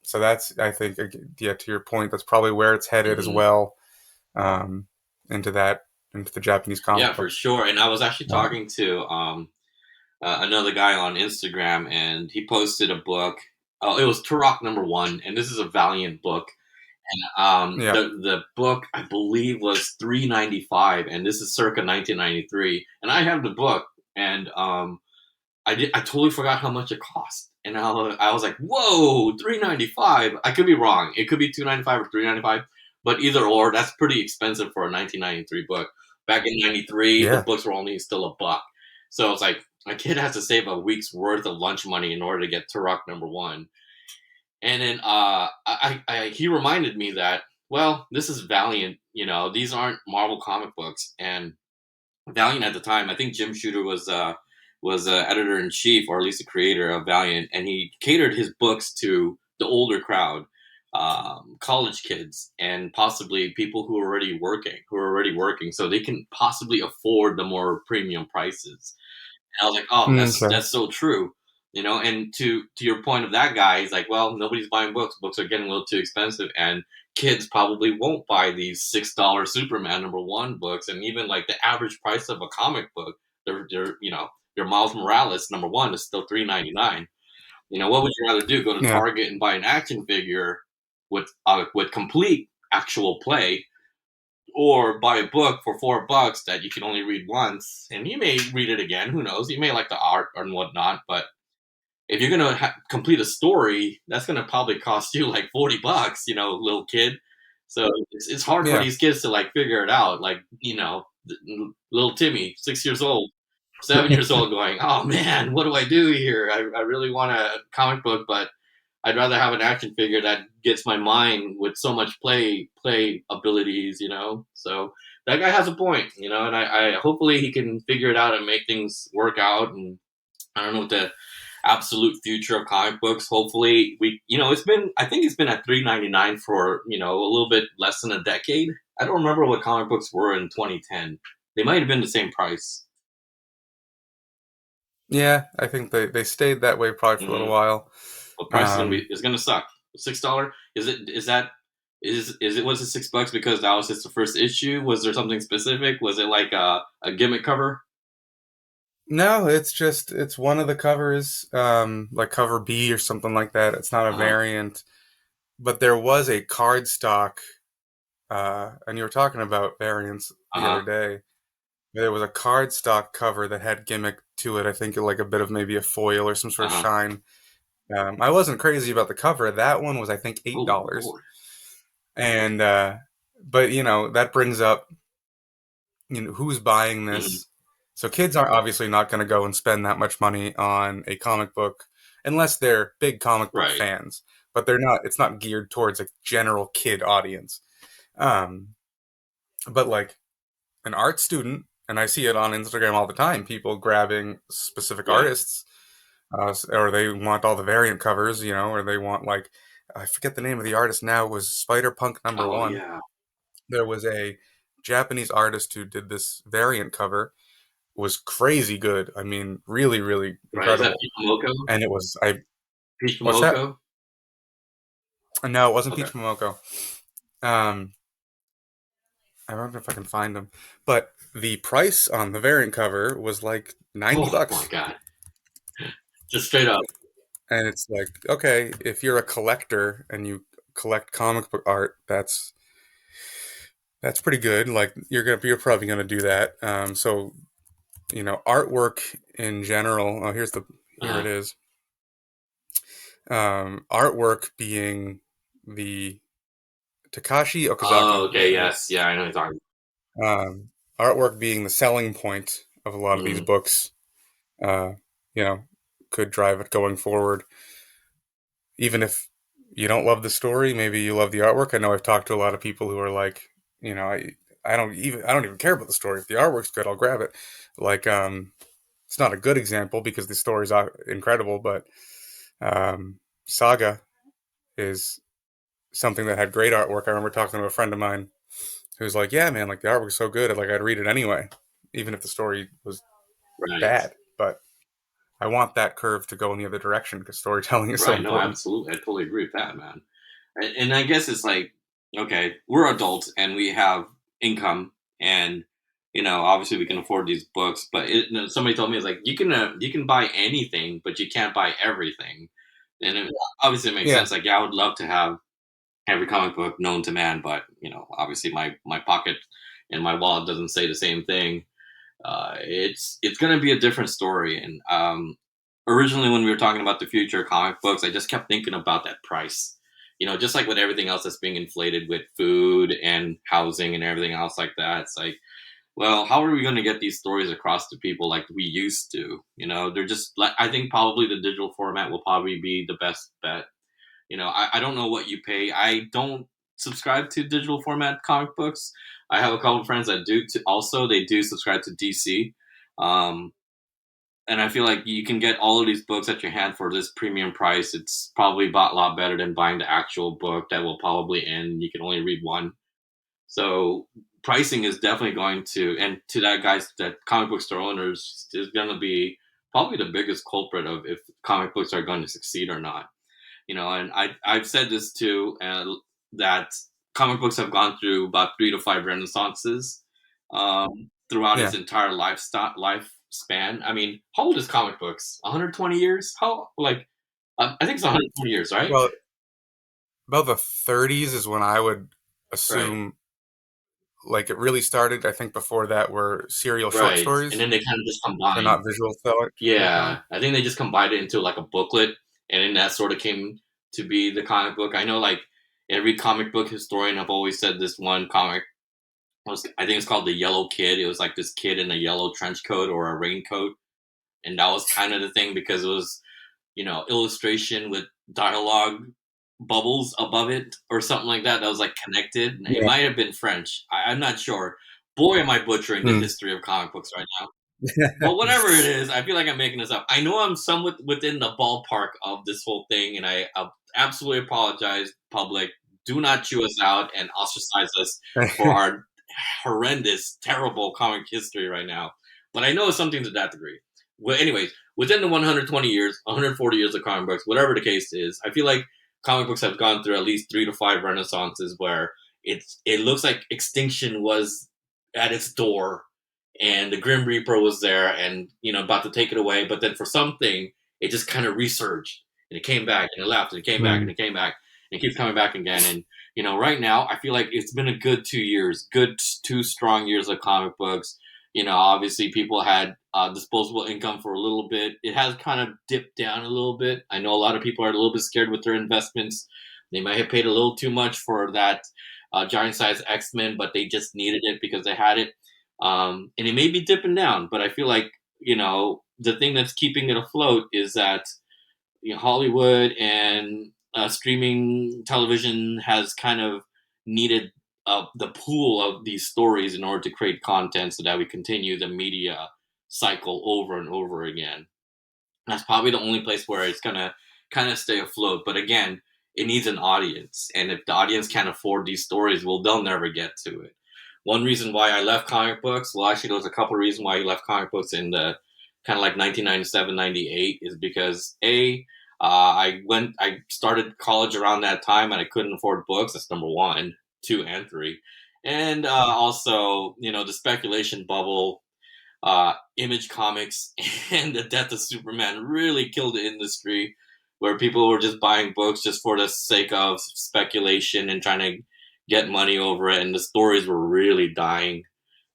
[SPEAKER 1] So that's, I think, yeah, to your point, that's probably where it's headed as
[SPEAKER 2] Hmm.
[SPEAKER 1] well, um, into that, into the Japanese
[SPEAKER 2] Yeah,
[SPEAKER 1] comic
[SPEAKER 2] for
[SPEAKER 1] book.
[SPEAKER 2] sure. And I was actually
[SPEAKER 1] Um,
[SPEAKER 2] talking to another guy on Instagram, and he posted a book. Oh, it was Turok #1, and this is a Valiant book.
[SPEAKER 1] yeah,
[SPEAKER 2] The book I believe was 395, and this is circa 1993. And I have the book, and I totally forgot how much it cost, and I was like, whoa, 395. I could be wrong. It could be 295 or 395, but either or, that's pretty expensive for a 1993 book. Back in '93, the
[SPEAKER 1] yeah,
[SPEAKER 2] books were only still a buck, so it's like a kid has to save a week's worth of lunch money in order to get Turok #1. And then he reminded me that, well, this is Valiant. These aren't Marvel comic books. And Valiant at the time, I think Jim Shooter was editor in chief, or at least the creator of Valiant, and he catered his books to the older crowd, college kids, and possibly people who are already working, so they can possibly afford the more premium prices. And I was like, oh,
[SPEAKER 1] okay,
[SPEAKER 2] that's so true. And to your point of that guy, he's like, well, nobody's buying books. Books are getting a little too expensive, and kids probably won't buy these $6 Superman #1 books. And even like the average price of a comic book, their Miles Morales #1 is still $3.99. What would you rather do? Go to
[SPEAKER 1] yeah,
[SPEAKER 2] Target and buy an action figure with complete actual play, or buy a book for $4 that you can only read once, and you may read it again. Who knows? You may like the art and whatnot, but if you're gonna complete a story, that's gonna probably cost you like $40. Little kid. So it's hard for
[SPEAKER 1] yeah,
[SPEAKER 2] these kids to like figure it out. Like little Timmy, 6 years old, 7 years old, going, "Oh man, what do I do here? I really want a comic book, but I'd rather have an action figure that gets my mind with so much play abilities. So that guy has a point. And I hopefully he can figure it out and make things work out. And I don't know what the absolute future of comic books. Hopefully I think it's been at 3.99 for a little bit less than a decade. I don't remember what comic books were in 2010. They might have been the same price.
[SPEAKER 1] yeah. I think they stayed that way probably for a little
[SPEAKER 2] Hmm.
[SPEAKER 1] while.
[SPEAKER 2] Well, price
[SPEAKER 1] Um,
[SPEAKER 2] is gonna suck. $6. Is it was it $6 because that was just the first issue? Was there something specific? Was it like a gimmick cover?
[SPEAKER 1] no, it's one of the covers, like cover B or something like that. It's not a
[SPEAKER 2] Uh huh.
[SPEAKER 1] variant, but there was a cardstock, and you were talking about variants
[SPEAKER 2] Uh
[SPEAKER 1] the other
[SPEAKER 2] huh.
[SPEAKER 1] day. There was a cardstock cover that had gimmick to it. I think like a bit of maybe a foil or some sort
[SPEAKER 2] Uh
[SPEAKER 1] of
[SPEAKER 2] huh.
[SPEAKER 1] shine. I wasn't crazy about the cover. That one was I think eight
[SPEAKER 2] Oh
[SPEAKER 1] dollars,
[SPEAKER 2] Lord.
[SPEAKER 1] and but that brings up who's buying
[SPEAKER 2] Hmm.
[SPEAKER 1] this. So kids are obviously not going to go and spend that much money on a comic book unless they're big comic book
[SPEAKER 2] Right.
[SPEAKER 1] fans. But they're not. It's not geared towards a general kid audience. Um, but like an art student and I see it on Instagram all the time. People grabbing specific
[SPEAKER 2] Right.
[SPEAKER 1] artists, or they want all the variant covers, or they want like I forget the name of the artist now. It was Spider Punk number
[SPEAKER 2] Oh
[SPEAKER 1] one.
[SPEAKER 2] yeah.
[SPEAKER 1] There was a Japanese artist who did this variant cover. It was crazy good. I mean, really, really
[SPEAKER 2] Right. Is that
[SPEAKER 1] incredible.
[SPEAKER 2] Peach Momoko?
[SPEAKER 1] And it was I.
[SPEAKER 2] Peach
[SPEAKER 1] What's that?
[SPEAKER 2] Momoko?
[SPEAKER 1] No, it wasn't
[SPEAKER 2] Okay.
[SPEAKER 1] Peach Momoko. Um, I don't know if I can find them, but the price on the variant cover was like 90
[SPEAKER 2] Oh my
[SPEAKER 1] bucks.
[SPEAKER 2] god. Just straight up.
[SPEAKER 1] And it's like, okay, if you're a collector and you collect comic book art, that's pretty good. Like you're probably gonna do that. So artwork in general. Oh, here it
[SPEAKER 2] Uh-huh.
[SPEAKER 1] is. Artwork being the Takashi
[SPEAKER 2] Oh,
[SPEAKER 1] Okazaki.
[SPEAKER 2] okay. Yes. Yeah, I know what you're talking
[SPEAKER 1] Artwork being the selling point of a lot
[SPEAKER 2] about.
[SPEAKER 1] of these
[SPEAKER 2] Mhm.
[SPEAKER 1] books. Uh, you know, could drive it going forward. Even if you don't love the story, maybe you love the artwork. I know I've talked to a lot of people who are like, I don't even care about the story. If the artwork's good, I'll grab it. Like, it's not a good example because the story's incredible, but Saga is something that had great artwork. I remember talking to a friend of mine who's like, "Yeah, man, like the artwork's so good, like I'd read it anyway, even if the story was
[SPEAKER 2] Right.
[SPEAKER 1] bad." But I want that curve to go in the other direction because storytelling is so
[SPEAKER 2] Right. No,
[SPEAKER 1] important.
[SPEAKER 2] absolutely. I totally agree with that, man. And I guess it's like, okay, we're adults and we have income, and obviously we can afford these books. But somebody told me it's like you can buy anything, but you can't buy everything. And obviously it makes
[SPEAKER 1] Yeah,
[SPEAKER 2] sense. Like, yeah, I would love to have every comic book known to man, but obviously my pocket and my wallet doesn't say the same thing. It's going to be a different story. And originally, when we were talking about the future of comic books, I just kept thinking about that price. Just like with everything else that's being inflated with food and housing and everything else like that. It's like, well, how are we going to get these stories across to people like we used to? They're just like, I think probably the digital format will probably be the best bet. I don't know what you pay. I don't subscribe to digital format comic books. I have a couple of friends that do. Also, they do subscribe to DC, um, and I feel like you can get all of these books at your hand for this premium price. It's probably a lot better than buying the actual book that will probably end. You can only read one. So pricing is definitely going to, and to that comic book store owners is going to be probably the biggest culprit of if comic books are going to succeed or not. And I've said this too, that comic books have gone through about 3 to 5 renaissances throughout its
[SPEAKER 1] yeah.
[SPEAKER 2] entire lifespan. I mean, how old is comic books? 120 years? How like I think it's 120 years, right?
[SPEAKER 1] Well, about the 30s is when I would
[SPEAKER 2] Right,
[SPEAKER 1] assume like it really started. I think before that were serial short
[SPEAKER 2] right. And
[SPEAKER 1] stories,
[SPEAKER 2] then they kind of just
[SPEAKER 1] so
[SPEAKER 2] combined.
[SPEAKER 1] not visual storytelling.
[SPEAKER 2] Yeah, I think they just combined it into like a booklet, and then that sort of came to be the comic book. I know, like every comic book historian have always said this one comic I think it's called the Yellow Kid. It was like this kid in a yellow trench coat or a raincoat, and that was kind of the thing because it was illustration with dialogue bubbles above it or something like that. That was like connected. It
[SPEAKER 1] Yeah.
[SPEAKER 2] might have been French. I'm not sure. Boy, am I butchering the
[SPEAKER 1] Hmm.
[SPEAKER 2] history of comic books right now. But whatever it is, I feel like I'm making this up. I know I'm somewhat within the ballpark of this whole thing, and I absolutely apologize, public. Do not chew us out and ostracize us for our horrendous, terrible comic history right now. But I know it's something to that degree. Well, anyways, within the 120 years, 140 years of comic books, whatever the case is, I feel like comic books have gone through at least 3 to 5 renaissances where it looks like extinction was at its door and the Grim Reaper was there and about to take it away, but then for something it just kind of resurged and it came back and it left and it came back and
[SPEAKER 1] Hmm.
[SPEAKER 2] it came back and it keeps coming back again. And right now I feel like it's been a good 2 years, good 2 strong years of comic books. Obviously people had disposable income for a little bit. It has kind of dipped down a little bit. I know a lot of people are a little bit scared with their investments. They might have paid a little too much for that giant size X-Men, but they just needed it because they had it. And it may be dipping down, but I feel like the thing that's keeping it afloat is that Hollywood and streaming television has kind of needed the pool of these stories in order to create content so that we continue the media cycle over and over again. That's probably the only place where it's gonna kind of stay afloat. But again, it needs an audience, and if the audience can't afford these stories, well, they'll never get to it. One reason why I left comic books, well, actually, there was a couple of reasons why I left comic books in the kind of like 1997, 98, is because I started college around that time and I couldn't afford books. That's number one, two, and three. And also, the speculation bubble, Image Comics and the death of Superman really killed the industry, where people were just buying books just for the sake of speculation and trying to get money over it, and the stories were really dying.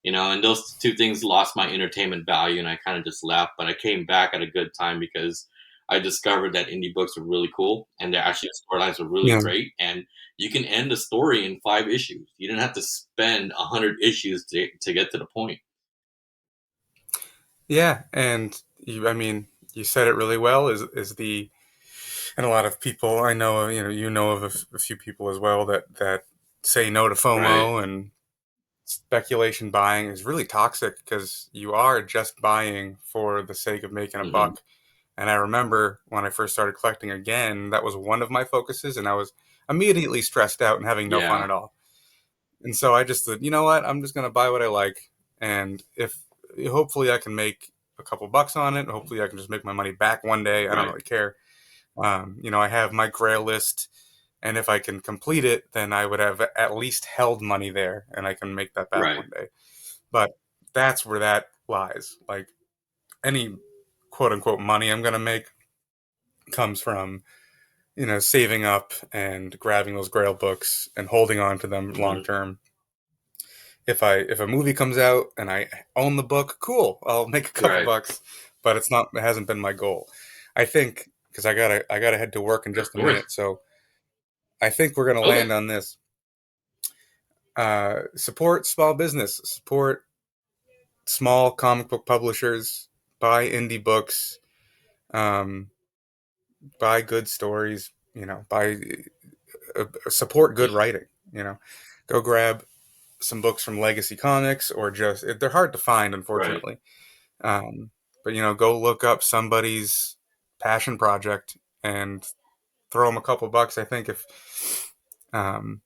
[SPEAKER 2] And those two things lost my entertainment value, and I kind of just left. But I came back at a good time because I discovered that indie books were really cool, and their actually storylines were really
[SPEAKER 1] Yeah.
[SPEAKER 2] great, and you can end a story in 5 issues. You didn't have to spend 100 issues to get to the point.
[SPEAKER 1] Yeah, and I mean, you said it really well. Is the and a lot of people I know, you know of a few people as well that say no to
[SPEAKER 2] Right.
[SPEAKER 1] FOMO, and speculation buying is really toxic because you are just buying for the sake of making a
[SPEAKER 2] Hmm.
[SPEAKER 1] buck. And I remember when I first started collecting again, that was one of my focuses, and I was immediately stressed out and having no fun
[SPEAKER 2] Yeah.
[SPEAKER 1] at all. And so I just said, you know what, I'm just going to buy what I like, and if hopefully I can make a couple bucks on it, hopefully I can just make my money back one day. I don't
[SPEAKER 2] Right.
[SPEAKER 1] really care. I have my Grail list, and if I can complete it, then I would have at least held money there, and I can make that back
[SPEAKER 2] Right.
[SPEAKER 1] one day. But that's where that lies. Like any quote unquote money I'm going to make comes from saving up and grabbing those Grail books and holding on to them long
[SPEAKER 2] Hmm.
[SPEAKER 1] term. If a movie comes out and I own the book, cool, I'll make a couple
[SPEAKER 2] Right.
[SPEAKER 1] bucks. But it hasn't been my goal. I think because I gotta head to work in
[SPEAKER 2] Of
[SPEAKER 1] just a
[SPEAKER 2] course.
[SPEAKER 1] minute, so I think we're gonna
[SPEAKER 2] Okay.
[SPEAKER 1] land on this. Support small business, support small comic book publishers, buy indie books, um, buy good stories. Buy support good writing. Go grab some books from Legacy Comics, or just they're hard to find,
[SPEAKER 2] Right.
[SPEAKER 1] unfortunately. Um, but go look up somebody's passion project and throw them a couple bucks. I think um,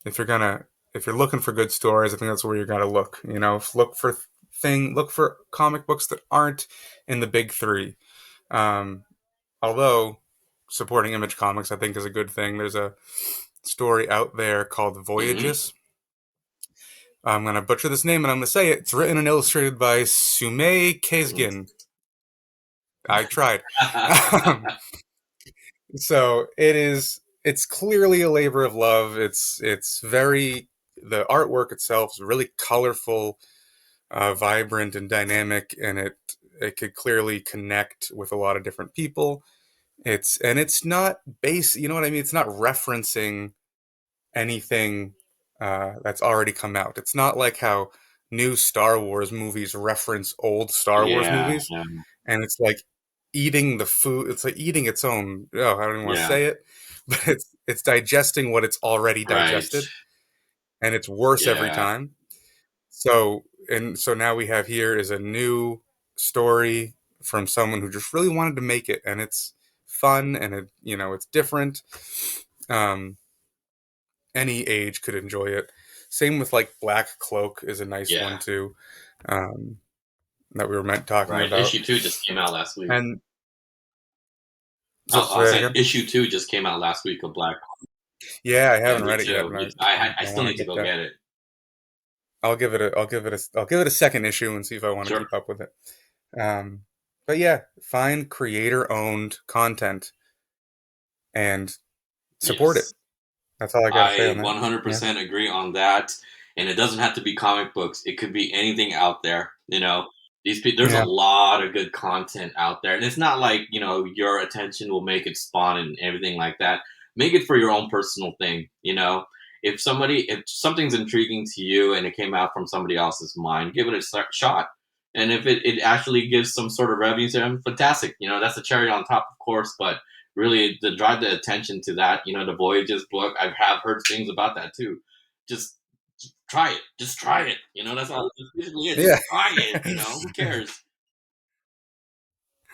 [SPEAKER 1] if you're gonna if you're looking for good stories, I think that's where you're gonna look. Look for comic books that aren't in the big three. Um, Although supporting Image Comics, I think, is a good thing. There's a story out there called
[SPEAKER 2] Hmm.
[SPEAKER 1] Voyages. I'm going to butcher this name and I'm going to say it. It's written and illustrated by Sume Kazgin. I tried. Um, so it's clearly a labor of love. The artwork itself is really colorful, vibrant, and dynamic, and it could clearly connect with a lot of different people. It's not you know what I mean? It's not referencing anything that's already come out. It's not like how new Star Wars movies reference old Star Wars
[SPEAKER 2] Yeah.
[SPEAKER 1] movies,
[SPEAKER 2] Yeah.
[SPEAKER 1] and it's like eating the food. It's like eating its own. Oh, I don't even want to
[SPEAKER 2] Yeah.
[SPEAKER 1] say it, but it's digesting what it's already
[SPEAKER 2] Right.
[SPEAKER 1] digested, and it's worse every
[SPEAKER 2] Yeah.
[SPEAKER 1] time. So now we have here is a new story from someone who just really wanted to make it, and it's fun, and it's different. Um, any age could enjoy it. Same with like Black Cloak is a nice
[SPEAKER 2] Yeah.
[SPEAKER 1] one too, um, that we were meant talking
[SPEAKER 2] Right.
[SPEAKER 1] about.
[SPEAKER 2] Issue two just came out last week.
[SPEAKER 1] And so
[SPEAKER 2] Oh,
[SPEAKER 1] say
[SPEAKER 2] I
[SPEAKER 1] that
[SPEAKER 2] said
[SPEAKER 1] again.
[SPEAKER 2] issue two just came out last week of Black.
[SPEAKER 1] Yeah, I
[SPEAKER 2] Yeah,
[SPEAKER 1] haven't
[SPEAKER 2] me
[SPEAKER 1] read it yet,
[SPEAKER 2] too.
[SPEAKER 1] and
[SPEAKER 2] I
[SPEAKER 1] I
[SPEAKER 2] still
[SPEAKER 1] want to
[SPEAKER 2] need to
[SPEAKER 1] get
[SPEAKER 2] go
[SPEAKER 1] that.
[SPEAKER 2] get it.
[SPEAKER 1] I'll give it a second issue and see if I want to
[SPEAKER 2] Sure.
[SPEAKER 1] keep up with it. Um, but yeah, find creator owned content and support it.
[SPEAKER 2] Yes.
[SPEAKER 1] That's all I got to say
[SPEAKER 2] I
[SPEAKER 1] on that. Yeah.
[SPEAKER 2] 100% agree on that. And it doesn't have to be comic books. It could be anything out there. There's a
[SPEAKER 1] Yeah.
[SPEAKER 2] lot of good content out there, and it's not like your attention will make it spawn and everything like that. Make it for your own personal thing. If something's intriguing to you and it came out from somebody else's mind, give it a shot. And if it actually gives some sort of revenue to them, fantastic. That's a cherry on top, of course, but really to drive the attention to that, the Voyages book. I have heard things about that too. Just try it. Just try it. You know, that's basically it.
[SPEAKER 1] Yeah.
[SPEAKER 2] Just try it. You know, who cares?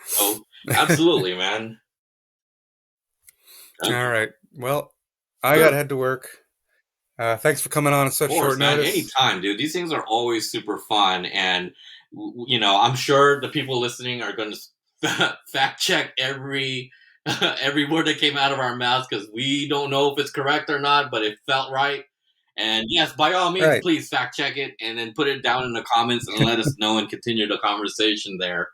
[SPEAKER 2] So absolutely, man.
[SPEAKER 1] All
[SPEAKER 2] Of
[SPEAKER 1] right. Well, I got
[SPEAKER 2] course,
[SPEAKER 1] to head to work. Thanks for coming on at such short
[SPEAKER 2] man.
[SPEAKER 1] notice.
[SPEAKER 2] Anytime, dude. These things are always super fun, and you know, I'm sure the people listening are going to fact check every every word that came out of our mouths because we don't know if it's correct or not, but it felt right. And yes, by all means,
[SPEAKER 1] Right.
[SPEAKER 2] please fact check it and then put it down in the comments and let us know and continue the conversation there.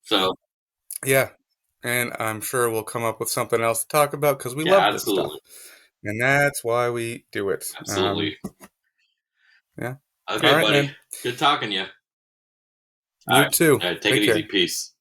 [SPEAKER 2] So
[SPEAKER 1] Yeah. And I'm sure we'll come up with something else to talk about because we
[SPEAKER 2] yeah,
[SPEAKER 1] love this stuff.
[SPEAKER 2] absolutely,
[SPEAKER 1] And that's why we do it.
[SPEAKER 2] absolutely.
[SPEAKER 1] Yeah. All
[SPEAKER 2] Okay,
[SPEAKER 1] right,
[SPEAKER 2] buddy.
[SPEAKER 1] man.
[SPEAKER 2] Good talking to you. All
[SPEAKER 1] You
[SPEAKER 2] right,
[SPEAKER 1] too.
[SPEAKER 2] all right. Take
[SPEAKER 1] Take
[SPEAKER 2] it easy.
[SPEAKER 1] care.
[SPEAKER 2] Peace.